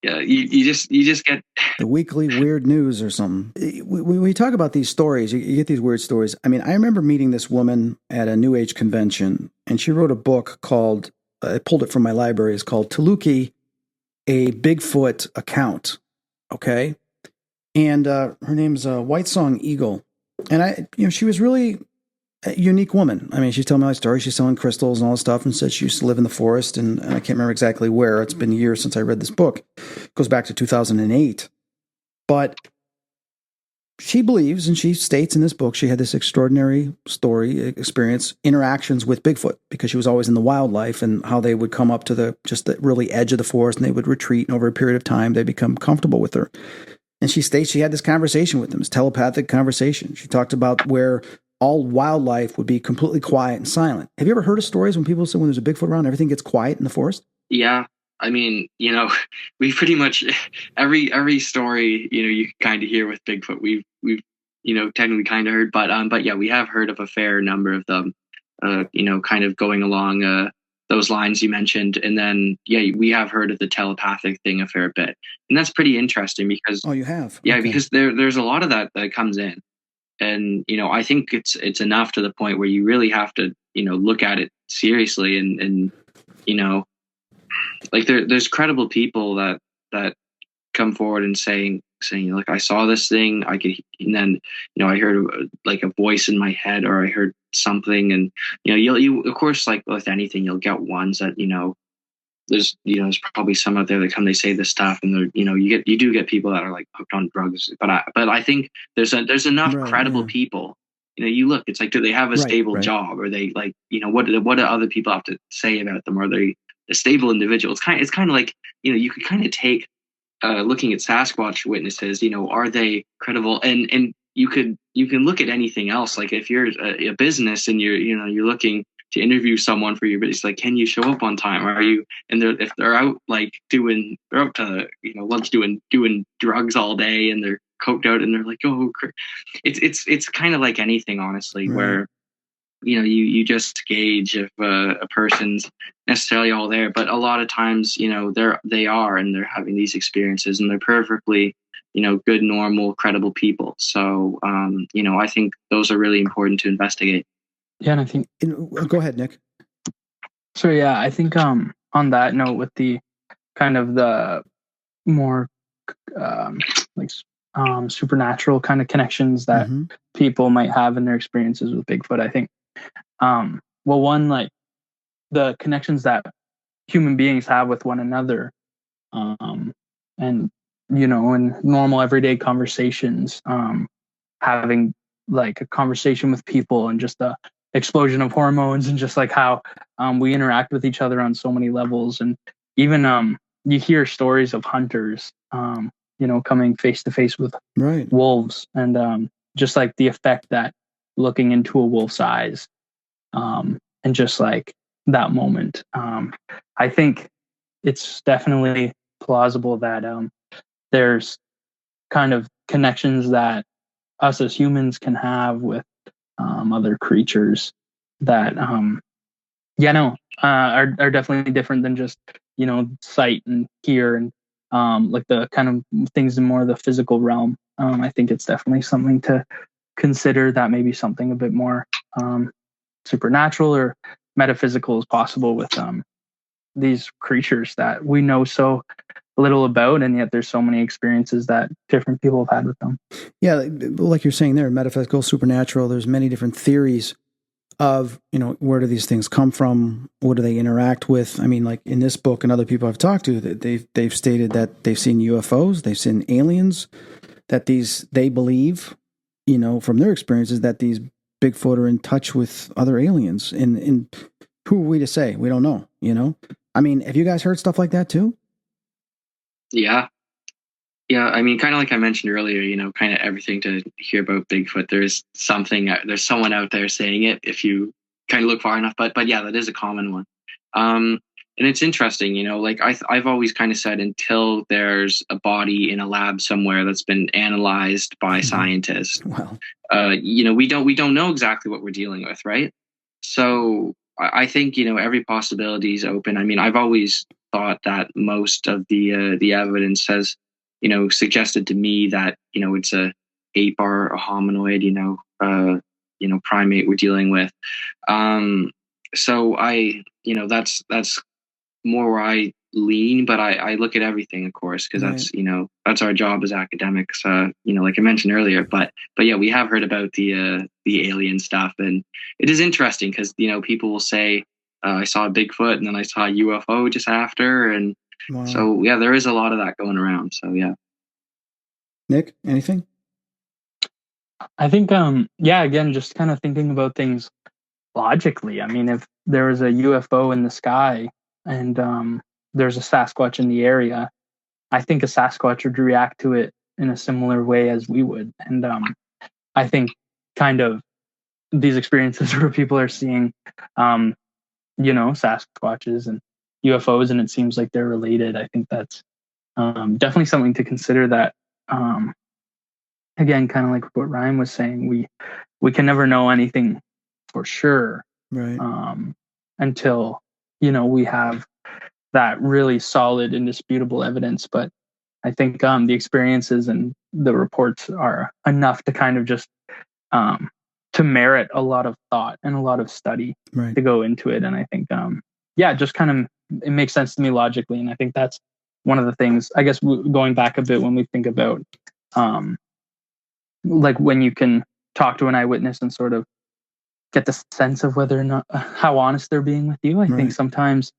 Yeah, you just get the Weekly Weird News or something. When we talk about these stories, you get these weird stories. I mean, I remember meeting this woman at a New Age convention, and she wrote a book called, I pulled it from my library, it's called Taluki, A Bigfoot Account. Okay? And her name's White Song Eagle. And she was really a unique woman. I mean, she's telling me my story. She's selling crystals and all this stuff, and said she used to live in the forest, and I can't remember exactly where. It's been years since I read this book. It goes back to 2008. But she believes, and she states in this book, she had this extraordinary experience, interactions with Bigfoot, because she was always in the wildlife, and how they would come up to the really edge of the forest, and they would retreat, and over a period of time, they become comfortable with her. And she states she had this conversation with them, this telepathic conversation. She talked about where all wildlife would be completely quiet and silent. Have you ever heard of stories when people say when there's a Bigfoot around, everything gets quiet in the forest? Yeah. I mean, we pretty much, every story, you can kind of hear with Bigfoot, we've technically kind of heard, but yeah, we have heard of a fair number of them, kind of going along those lines you mentioned. And then, yeah, we have heard of the telepathic thing a fair bit. And that's pretty interesting because... Oh, you have? Yeah, okay. Because there's a lot of that comes in. And, I think it's enough to the point where you really have to, look at it seriously and like there's credible people that come forward and saying, saying, like, I saw this thing, and then, I heard like a voice in my head, or I heard something. And, you of course, like with anything, you'll get ones that, there's probably some out there that come, they say this stuff, and they're, you do get people that are like hooked on drugs. But I think there's enough credible people. You look, it's like, do they have a stable job? Or they like, what do other people have to say about them? Are they a stable individual? It's kind of like, you could kind of take, looking at Sasquatch witnesses, are they credible? And you can look at anything else. Like if you're a business and you're looking to interview someone for your business, like, can you show up on time? Are you? And if they're out like they're out to lunch doing drugs all day, and they're coked out, and they're like, oh, it's kind of like anything, honestly, where you just gauge if a person's necessarily all there. But a lot of times, they are, and they're having these experiences, and they're perfectly, good, normal, credible people. So, I think those are really important to investigate. Yeah, and I think. Go ahead, Nick. So yeah, I think on that note, with the kind of the more supernatural kind of connections that people might have in their experiences with Bigfoot, I think, one, like the connections that human beings have with one another, and in normal everyday conversations, having like a conversation with people, and just the explosion of hormones, and just like how we interact with each other on so many levels. And even you hear stories of hunters coming face to face with wolves, and just like the effect that looking into a wolf's eyes, and just like that moment, I think it's definitely plausible that there's kind of connections that us as humans can have with other creatures that are definitely different than just sight and hear, and like the kind of things in more the physical realm. I think it's definitely something to consider, that maybe something a bit more supernatural or metaphysical is possible with these creatures that we know so little about, and yet there's so many experiences that different people have had with them. Yeah, like you're saying there, metaphysical, supernatural, there's many different theories of, where do these things come from? What do they interact with? I mean, like in this book and other people I've talked to, they've stated that they've seen UFOs, they've seen aliens, that they believe, from their experiences, that these Bigfoot are in touch with other aliens. And who are we to say? We don't know, I mean, have you guys heard stuff like that too? Yeah. I mean, kind of like I mentioned earlier, kind of everything to hear about Bigfoot, there's someone out there saying it if you kind of look far enough. But yeah, that is a common one. And it's interesting, like I've always kind of said, until there's a body in a lab somewhere that's been analyzed by scientists, we don't know exactly what we're dealing with, right? So I think, every possibility is open. I mean, I've always thought that most of the evidence has, suggested to me that, it's a ape or a hominoid, primate we're dealing with. So that's more where I lean, but I look at everything, of course, because that's our job as academics, like I mentioned earlier. But yeah, we have heard about the alien stuff, and it is interesting because, people will say, I saw a Bigfoot and then I saw a UFO just after. And so, yeah, there is a lot of that going around. So, yeah. Nick, anything? I think, again, just kind of thinking about things logically. I mean, if there was a UFO in the sky and there's a Sasquatch in the area, I think a Sasquatch would react to it in a similar way as we would. And I think kind of these experiences where people are seeing Sasquatches and UFOs, and it seems like they're related. I think that's definitely something to consider, that again, kind of like what Ryan was saying, we can never know anything for sure, right? Until we have that really solid, indisputable evidence. But I think the experiences and the reports are enough to kind of just to merit a lot of thought and a lot of study to go into it. And I think, just kind of, it makes sense to me logically. And I think that's one of the things, I guess, going back a bit, when we think about like when you can talk to an eyewitness and sort of get the sense of whether or not how honest they're being with you. I think sometimes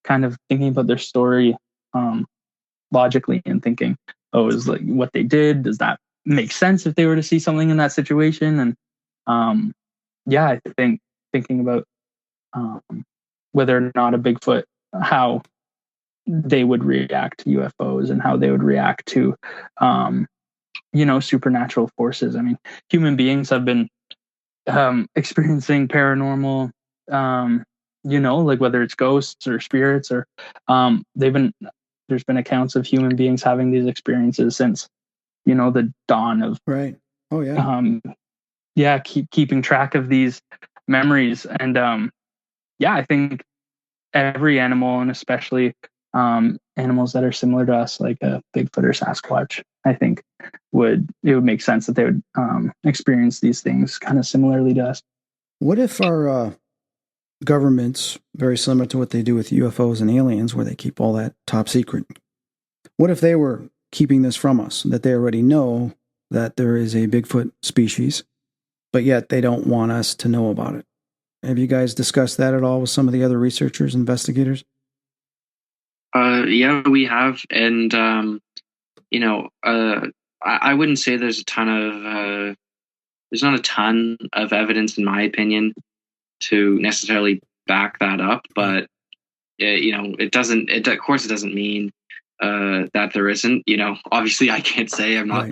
kind of thinking about their story logically and thinking, oh, is like what they did, does that make sense if they were to see something in that situation? And I think thinking about whether or not a Bigfoot, how they would react to UFOs and how they would react to supernatural forces. I mean, human beings have been experiencing paranormal, like whether it's ghosts or spirits or there's been accounts of human beings having these experiences since, the dawn of keeping track of these memories. And I think every animal, and especially animals that are similar to us, like a Bigfoot or Sasquatch, I think it would make sense that they would experience these things kind of similarly to us. What if our governments, very similar to what they do with UFOs and aliens, where they keep all that top secret, what if they were keeping this from us, that they already know that there is a Bigfoot species, but yet they don't want us to know about it? Have you guys discussed that at all with some of the other researchers, investigators? Yeah, we have. And, I wouldn't say there's not a ton of evidence, in my opinion, to necessarily back that up. But, it doesn't mean that there isn't. Obviously I can't say, I'm not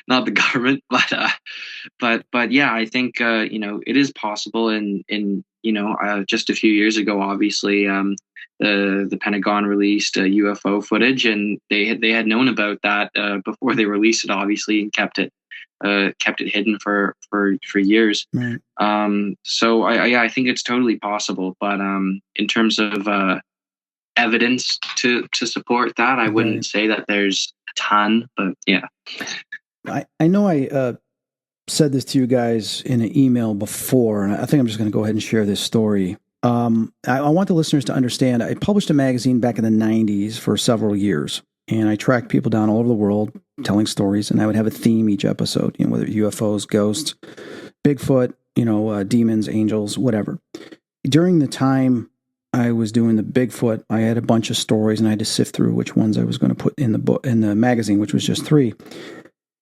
not the government, but yeah, I think, it is possible. And just a few years ago, obviously, the Pentagon released UFO footage, and they had known about that before they released it, obviously, and kept it hidden for years. Right. So I think it's totally possible. But in terms of evidence to support that, I wouldn't say that there's a ton. But yeah, I know I said this to you guys in an email before, and I think I'm just going to go ahead and share this story. I want the listeners to understand, I published a magazine back in the 90s for several years, and I tracked people down all over the world telling stories, and I would have a theme each episode, whether UFOs, ghosts, Bigfoot, demons, angels, whatever. During the time I was doing the Bigfoot, I had a bunch of stories, and I had to sift through which ones I was going to put in the book, in the magazine, which was just 3.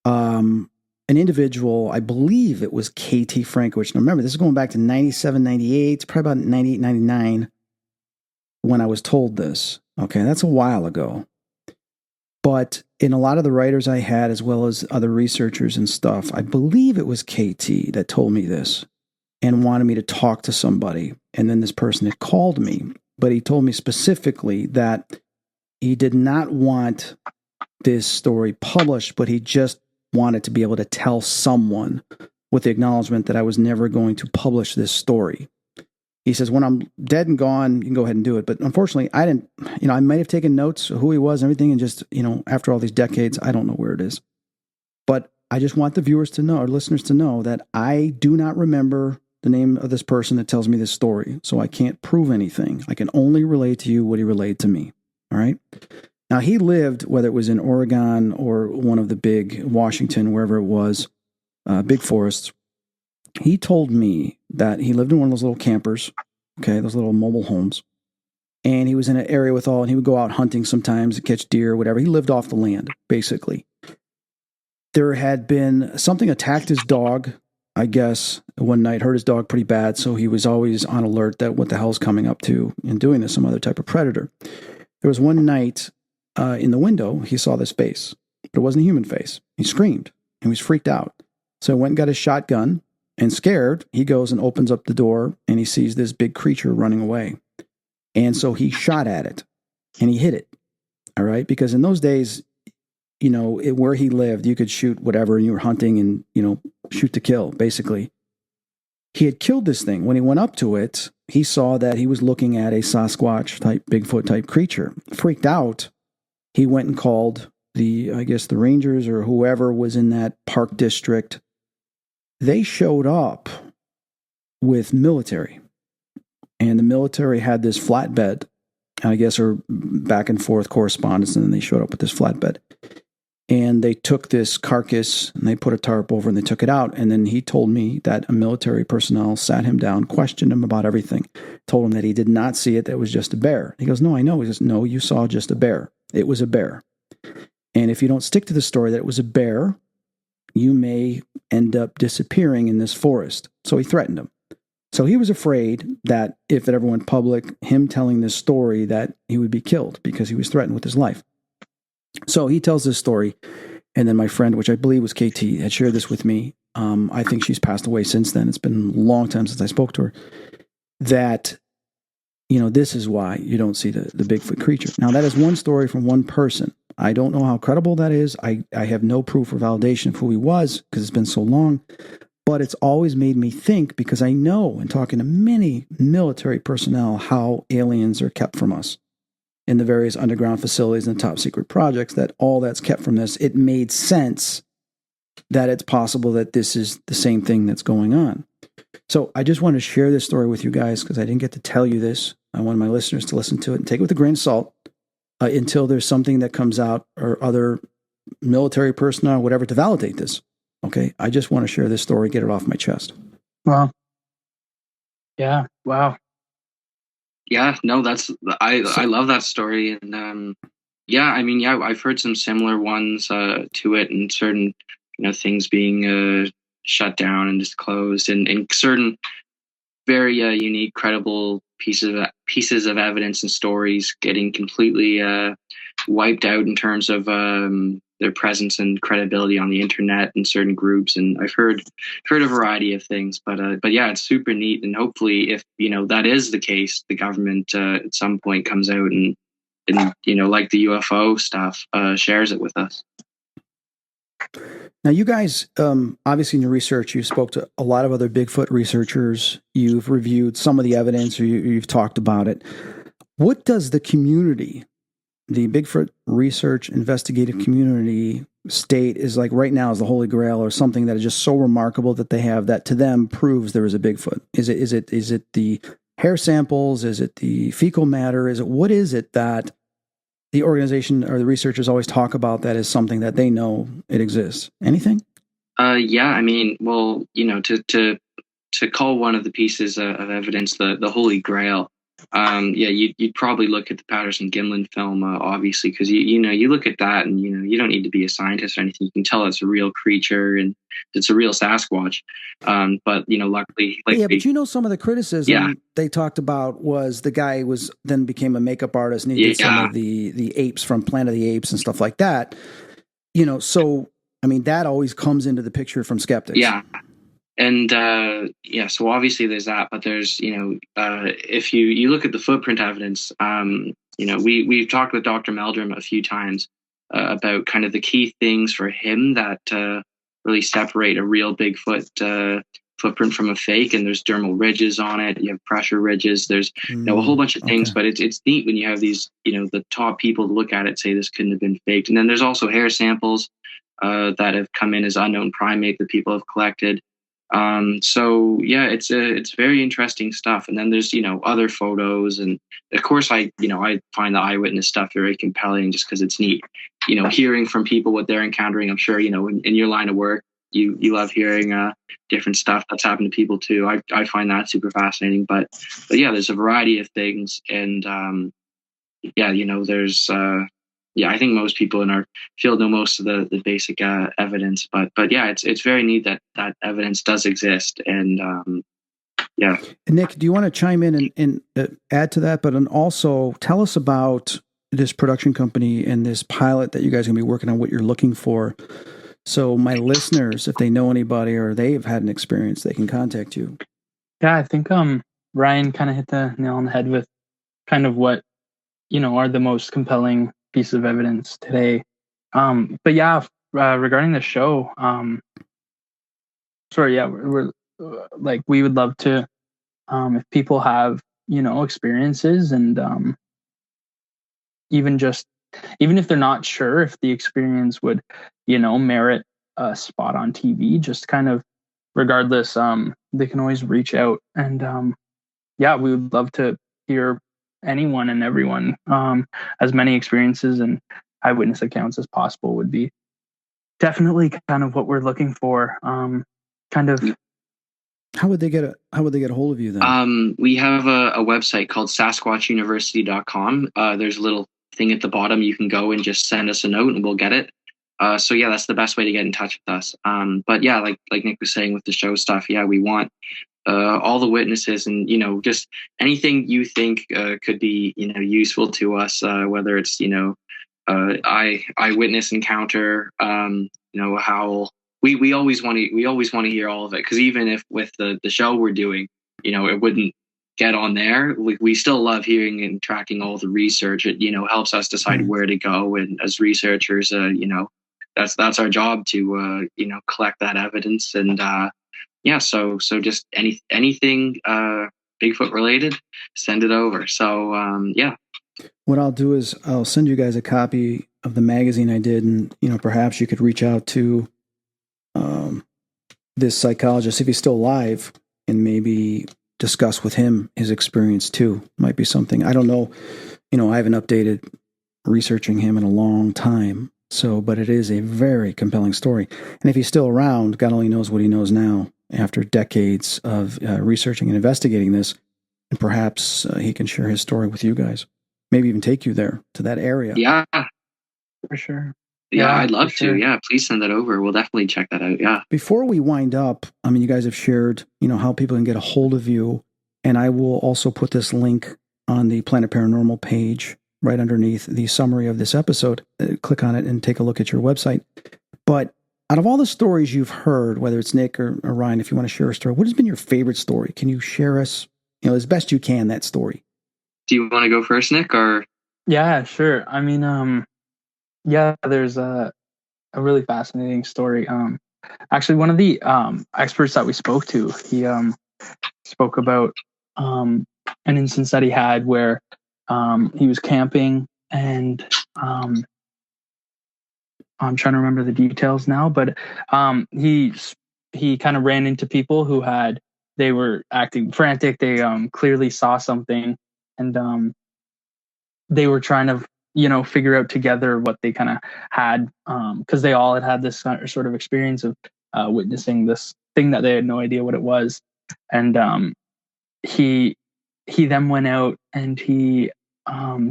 An individual, I believe it was KT Frankowitz. Now remember, this is going back to 97, 98, it's probably about 98, 99 when I was told this. Okay, that's a while ago. But in a lot of the writers I had, as well as other researchers and stuff, I believe it was KT that told me this and wanted me to talk to somebody. And then this person had called me, but he told me specifically that he did not want this story published, but he just wanted to be able to tell someone with the acknowledgement that I was never going to publish this story. He says, when I'm dead and gone, you can go ahead and do it. But unfortunately, I didn't, I might have taken notes of who he was and everything, and just, after all these decades, I don't know where it is. But I just want the viewers to know, or listeners to know, that I do not remember the name of this person that tells me this story. So I can't prove anything. I can only relate to you what he relayed to me. All right? Now, he lived, whether it was in Oregon or one of the big Washington, wherever it was, big forests. He told me that he lived in one of those little campers, those little mobile homes. And he was in an area with and he would go out hunting sometimes to catch deer, whatever. He lived off the land, basically. There had been something attacked his dog, I guess, one night, hurt his dog pretty bad. So he was always on alert that what the hell's coming up to and doing this, some other type of predator. There was one night, in the window, he saw this face, but it wasn't a human face. He screamed. He was freaked out. So he went and got his shotgun, and scared, he goes and opens up the door, and he sees this big creature running away. And so he shot at it, and he hit it. All right? Because in those days, where he lived, you could shoot whatever, and you were hunting and, shoot to kill, basically. He had killed this thing. When he went up to it, he saw that he was looking at a Sasquatch-type, Bigfoot-type creature. Freaked out, he went and called the rangers or whoever was in that park district. They showed up with military. And the military had this flatbed, or back and forth correspondence, and then they showed up with this flatbed. And they took this carcass and they put a tarp over and they took it out. And then he told me that a military personnel sat him down, questioned him about everything, told him that he did not see it, that it was just a bear. He goes, no, I know. He says, no, you saw just a bear. It was a bear. And if you don't stick to the story that it was a bear, you may end up disappearing in this forest. So he threatened him. So he was afraid that if it ever went public, him telling this story, that he would be killed because he was threatened with his life. So he tells this story, and then my friend, which I believe was KT, had shared this with me. I think she's passed away since then. It's been a long time since I spoke to her. That, this is why you don't see the Bigfoot creature. Now, that is one story from one person. I don't know how credible that is. I have no proof or validation of who he was because it's been so long. But it's always made me think, because I know in talking to many military personnel how aliens are kept from us in the various underground facilities and top secret projects, that all that's kept from this. It made sense that it's possible that this is the same thing that's going on. So I just want to share this story with you guys because I didn't get to tell you this. I want my listeners to listen to it and take it with a grain of salt until there's something that comes out, or other military personnel or whatever, to validate this. Okay, I just want to share this story, get it off my chest. Wow. Yeah. Wow. Yeah, no, I love that story. And I've heard some similar ones to it, and certain, things being shut down and disclosed, and certain very unique, credible pieces of evidence and stories getting completely wiped out in terms of their presence and credibility on the internet and certain groups. And I've heard a variety of things, but yeah, it's super neat. And hopefully, if that is the case, the government at some point comes out and like the UFO stuff, shares it with us. Now, you guys, obviously in your research, you spoke to a lot of other Bigfoot researchers. You've reviewed some of the evidence, or you've talked about it. What does the community, the Bigfoot research investigative community, state is like right now is the Holy Grail, or something that is just so remarkable that they have that to them proves there is a Bigfoot? Is it the hair samples? Is it the fecal matter? What is it that the organization or the researchers always talk about that is something that they know it exists? Anything? Yeah, I mean, well, to call one of the pieces of evidence the Holy Grail, you'd probably look at the Patterson-Gimlin film, obviously, because you look at that and you don't need to be a scientist or anything. You can tell it's a real creature and it's a real Sasquatch. But luckily, but some of the criticism they talked about was the guy then became a makeup artist, and he did some of the apes from Planet of the Apes and stuff like that. So I mean, that always comes into the picture from skeptics. Yeah. And so obviously there's that, but there's if you look at the footprint evidence, we've talked with Dr. Meldrum a few times about kind of the key things for him that really separate a real Bigfoot footprint from a fake. And there's dermal ridges on it, you have pressure ridges, there's a whole bunch of things. But it's neat when you have these the top people to look at it say this couldn't have been faked. And then there's also hair samples that have come in as unknown primate that people have collected. So yeah, it's very interesting stuff. And then there's, other photos, and of course I find the eyewitness stuff very compelling just because it's neat, hearing from people what they're encountering. I'm sure, in your line of work, you love hearing, different stuff that's happened to people too. I find that super fascinating, but yeah, there's a variety of things. And, there's, I think most people in our field know most of the basic evidence, but yeah, it's very neat that evidence does exist. And yeah. Nick, do you want to chime in and add to that, but also tell us about this production company and this pilot that you guys are going to be working on, what you're looking for, so my listeners, if they know anybody or they've had an experience, they can contact you. Yeah, I think Ryan kind of hit the nail on the head with kind of what are the most compelling piece of evidence today. But yeah, regarding the show, we're like, we would love to, if people have, experiences, and even if they're not sure if the experience would, merit a spot on TV, just kind of regardless, they can always reach out. And we would love to hear anyone and everyone, as many experiences and eyewitness accounts as possible would be definitely kind of what we're looking for. Kind of. How would they get a hold of you then? We have a website called SasquatchUniversity.com. There's a little thing at the bottom. You can go and just send us a note and we'll get it. So yeah, that's the best way to get in touch with us. But yeah, like Nick was saying with the show stuff, yeah, we want all the witnesses and, just anything you think could be, useful to us, whether it's, eyewitness encounter, how we always want to hear all of it. Because even if with the show we're doing, it wouldn't get on there, we still love hearing and tracking all the research. It, helps us decide where to go. And as researchers, that's our job to, collect that evidence. And so just anything Bigfoot related, send it over. So, yeah. What I'll do is I'll send you guys a copy of the magazine I did, and perhaps you could reach out to this psychologist if he's still alive, and maybe discuss with him his experience too. Might be something. I don't know. I haven't updated researching him in a long time, but it is a very compelling story. And if he's still around, God only knows what he knows now after decades of researching and investigating this, and perhaps he can share his story with you guys. Maybe even take you there to that area. Yeah, for sure. Yeah, I'd love to. Yeah, please send that over. We'll definitely check that out. Yeah. Before we wind up, you guys have shared, how people can get a hold of you. And I will also put this link on the Planet Paranormal page right underneath the summary of this episode. Click on it and take a look at your website. But out of all the stories you've heard, whether it's Nick or Ryan, if you want to share a story, what has been your favorite story? Can you share us, as best you can, that story? Do you want to go first, Nick, or? Yeah, sure. I mean, there's a really fascinating story. Actually, one of the experts that we spoke to, he spoke about an instance that he had where he was camping, and I'm trying to remember the details now, but he kind of ran into people who they were acting frantic. They clearly saw something, and they were trying to figure out together what they kind of had, because they all had this sort of experience of witnessing this thing that they had no idea what it was. And he then went out and he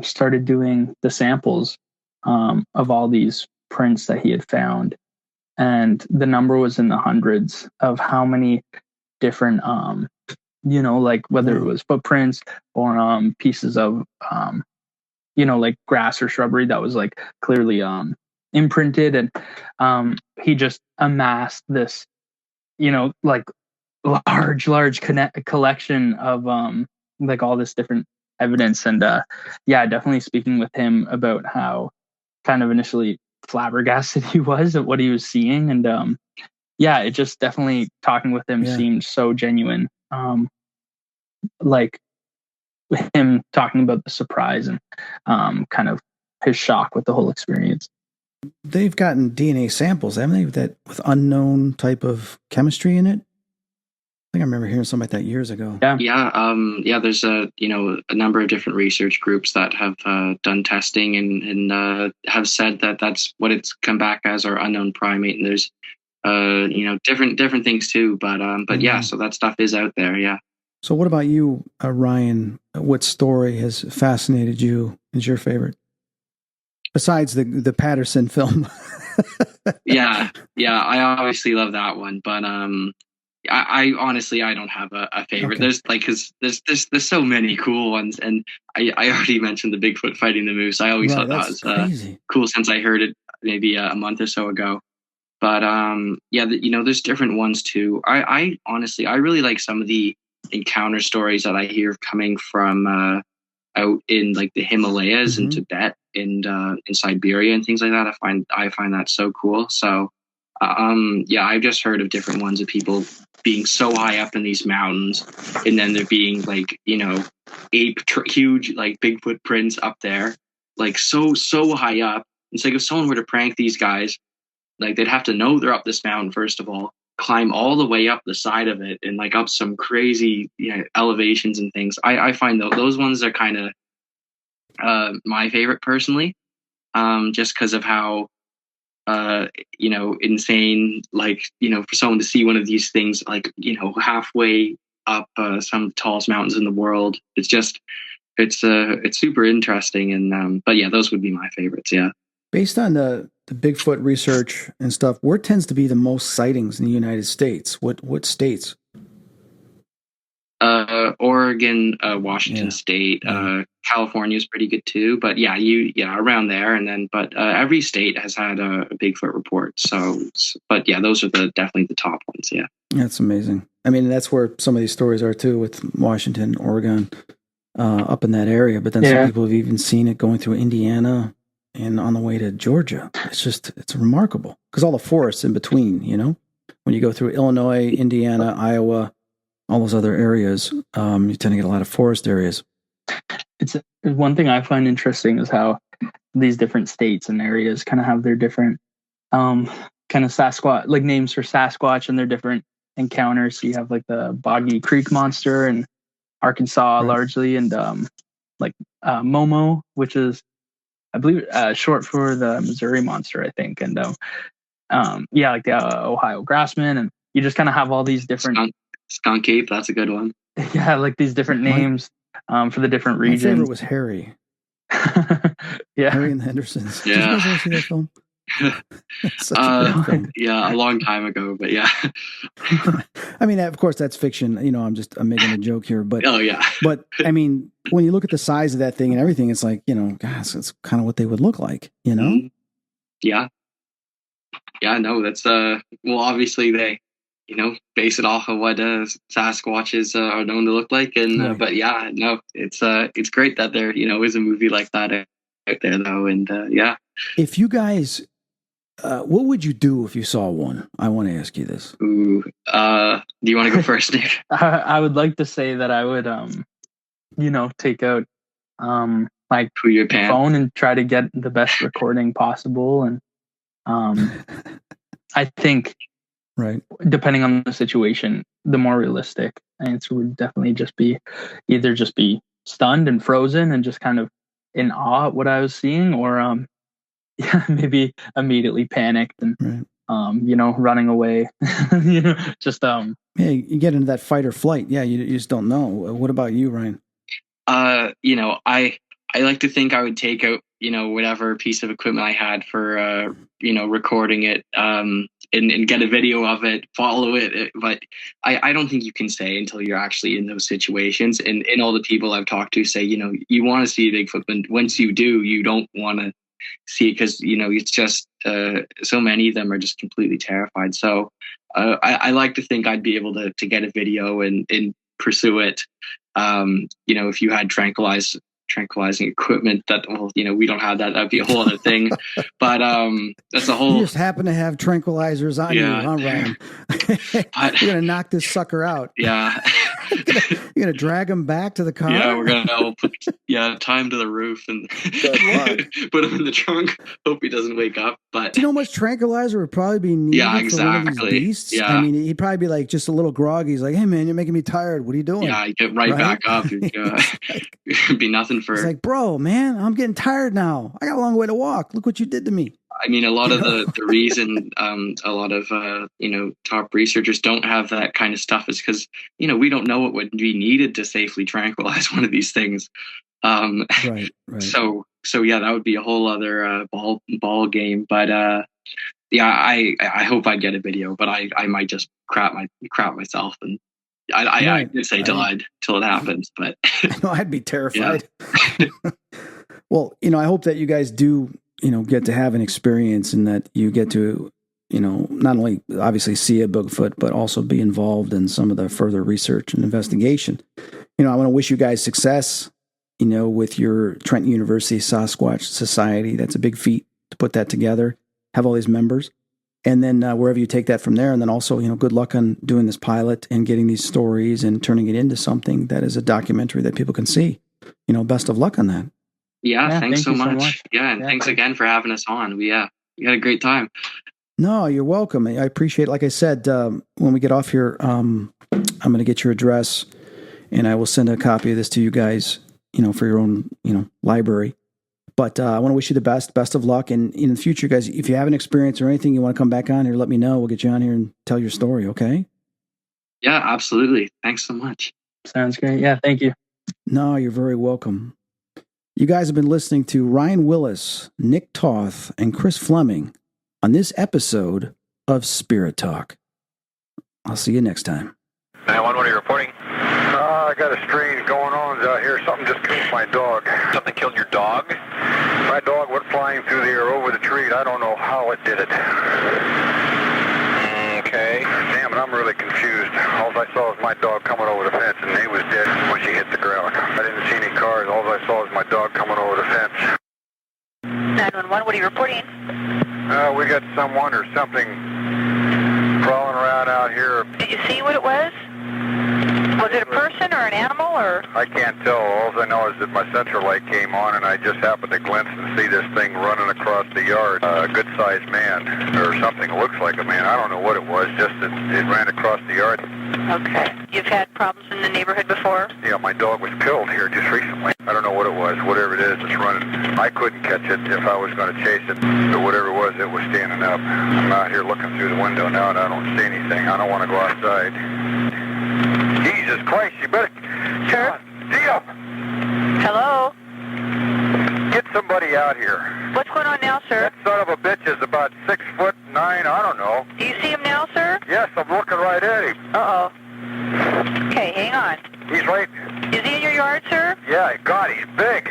started doing the samples of all these prints that he had found, and the number was in the hundreds of how many different like whether it was footprints or pieces of like grass or shrubbery that was like clearly imprinted. And he just amassed this like large collection of like all this different evidence. And definitely speaking with him about how kind of initially flabbergasted he was at what he was seeing. And it just definitely, talking with him seemed so genuine, like him talking about the surprise and kind of his shock with the whole experience. They've gotten DNA samples, haven't they, that with unknown type of chemistry in it? I think I remember hearing something like that years ago. Yeah. There's a number of different research groups that have done testing and have said that that's what it's come back as, or unknown primate. And there's different things too. But yeah, so that stuff is out there. Yeah. So what about you, Ryan? What story has fascinated you? Is your favorite? Besides the Patterson film. yeah. I obviously love that one, but I honestly don't have a favorite. Okay. There's like, cause there's so many cool ones, and I already mentioned the Bigfoot fighting the moose. I always thought that was cool since I heard it maybe a month or so ago. But there's different ones too. I honestly really like some of the encounter stories that I hear coming from out in like the Himalayas and Tibet and in Siberia and things like that. I find that so cool. So I've just heard of different ones of people being so high up in these mountains, and then there being like huge like Bigfoot prints up there, like so high up. It's like if someone were to prank these guys, like they'd have to know they're up this mountain first of all, climb all the way up the side of it and like up some crazy elevations and things. I find those ones are kind of my favorite personally, just because of how insane, like, for someone to see one of these things, like, halfway up some of the tallest mountains in the world. It's super interesting. And but yeah, those would be my favorites. Yeah. Based on the Bigfoot research and stuff, where tends to be the most sightings in the United States? What states? Oregon, Washington State, California is pretty good too. But yeah, around there. And then, but every state has had a Bigfoot report. So, but yeah, those are definitely the top ones. Yeah. That's amazing. I mean, that's where some of these stories are too, with Washington, Oregon, up in that area. But then some people have even seen it going through Indiana and on the way to Georgia. It's remarkable because all the forests in between, when you go through Illinois, Indiana, Iowa, all those other areas, you tend to get a lot of forest areas. It's one thing I find interesting is how these different states and areas kind of have their different kind of Sasquatch, like names for Sasquatch and their different encounters. So you have like the Boggy Creek Monster in Arkansas, largely, and like Momo, which is, I believe, short for the Missouri Monster, I think, and like the Ohio Grassman, and you just kind of have all these different Skunk Ape, that's a good one. Yeah, like these different names for the different regions. My favorite was Harry. Harry and the Hendersons. Yeah. Did you guys ever see that film? Such a great film. Yeah, a long time ago, but yeah. I mean, of course, that's fiction. I'm making a joke here, but oh yeah. But I mean, when you look at the size of that thing and everything, it's like, gosh, it's kind of what they would look like, Mm-hmm. Yeah. Yeah, no, that's well, obviously they base it off of what Sasquatches are known to look like, and but yeah, no, it's great that there is a movie like that out there though, and yeah. If you guys, what would you do if you saw one? I want to ask you this. Ooh, do you want to go first, Nick? I would like to say that I would take out my phone and try to get the best recording possible, and I think. Right. Depending on the situation, the more realistic answer would definitely just be either stunned and frozen and just kind of in awe at what I was seeing, or maybe immediately panicked and running away. Just yeah, you get into that fight or flight. Yeah, you just don't know. What about you, Ryan? I like to think I would take out whatever piece of equipment I had for recording it, and get a video of it, follow it. But I don't think you can say until you're actually in those situations. And all the people I've talked to say, you want to see Bigfoot, but once you do, you don't want to see it because, it's just so many of them are just completely terrified. So I like to think I'd be able to get a video and pursue it. If you had tranquilizing equipment that, well, we don't have that. That'd be a whole other thing. But that's a whole. You just happen to have tranquilizers on you, huh, Ryan? You're gonna knock this sucker out. Yeah. You're gonna drag him back to the car. Yeah, we're gonna tie him to the roof and put him in the trunk. Hope he doesn't wake up. But do you know how much tranquilizer would probably be needed for one of these beasts? Yeah. I mean, he'd probably be like just a little groggy. He's like, "Hey, man, you're making me tired. What are you doing?" Yeah, you get right back up. It'd be nothing for. It's like, bro, man, I'm getting tired now. I got a long way to walk. Look what you did to me. I mean, a lot of the reason a lot of top researchers don't have that kind of stuff is because we don't know what would be needed to safely tranquilize one of these things. Right. So yeah, that would be a whole other ball game. But yeah, I hope I get a video, but I might just crap myself, and I did say till it happens. But no, I'd be terrified. Yeah. Well, I hope that you guys do. Get to have an experience and that you get to, not only obviously see a Bigfoot, but also be involved in some of the further research and investigation. I want to wish you guys success, with your Trent University Sasquatch Society. That's a big feat to put that together, have all these members, and then wherever you take that from there. And then also, good luck on doing this pilot and getting these stories and turning it into something that is a documentary that people can see. Best of luck on that. Yeah, thanks so much. Yeah, and thanks again for having us on. We had a great time. No, you're welcome. I appreciate it. Like I said, when we get off here, I'm going to get your address, and I will send a copy of this to you guys, for your own, library. But I want to wish you the best of luck. And in the future, guys, if you have an experience or anything you want to come back on here, let me know. We'll get you on here and tell your story, okay? Yeah, absolutely. Thanks so much. Sounds great. Yeah, thank you. No, you're very welcome. You guys have been listening to Ryan Willis, Nick Toth, and Chris Fleming on this episode of Spirit Talk. I'll see you next time. 911, what are you reporting? I got a strange going on out here. Something just killed my dog. Something killed your dog? My dog went flying through the air over the tree. I don't know how it did it. Okay. Damn it, I'm really confused. All I saw was my dog coming over the fence, and he was dead when she hit the ground. I didn't see any cars. All I saw was my dog coming over the fence. 911, what are you reporting? We got someone or something crawling around out here. Did you see what it was? Was it a person or an animal or? I can't tell. All I know is that my central light came on, and I just happened to glimpse and see this thing running across the yard. A good-sized man, or something looks like a man. I don't know what it was, just that it ran across the yard. Okay. You've had problems in the neighborhood before? Yeah, my dog was killed here just recently. I don't know what it was. Whatever it is, it's running. I couldn't catch it if I was going to chase it. But whatever it was standing up. I'm out here looking through the window now, and I don't see anything. I don't want to go outside. Jesus Christ, you better... Sir? See up! Hello? Get somebody out here. What's going on now, sir? That son of a bitch is about 6'9", I don't know. Do you see him now, sir? Yes, I'm looking right at him. Uh-oh. Okay, hang on. He's right... Is he in your yard, sir? Yeah, God, he's big.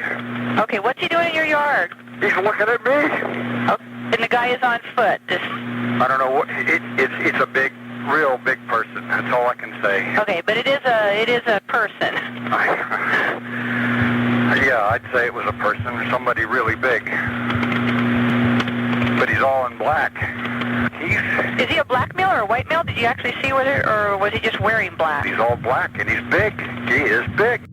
Okay, what's he doing in your yard? He's looking at me. Oh, and the guy is on foot. I don't know what... It's a big... real big person. That's all I can say. Okay, but it is a person. Yeah, I'd say it was a person, somebody really big. But he's all in black. Is he a black male or a white male? Did you actually see whether, or was he just wearing black? He's all black and he's big. He is big.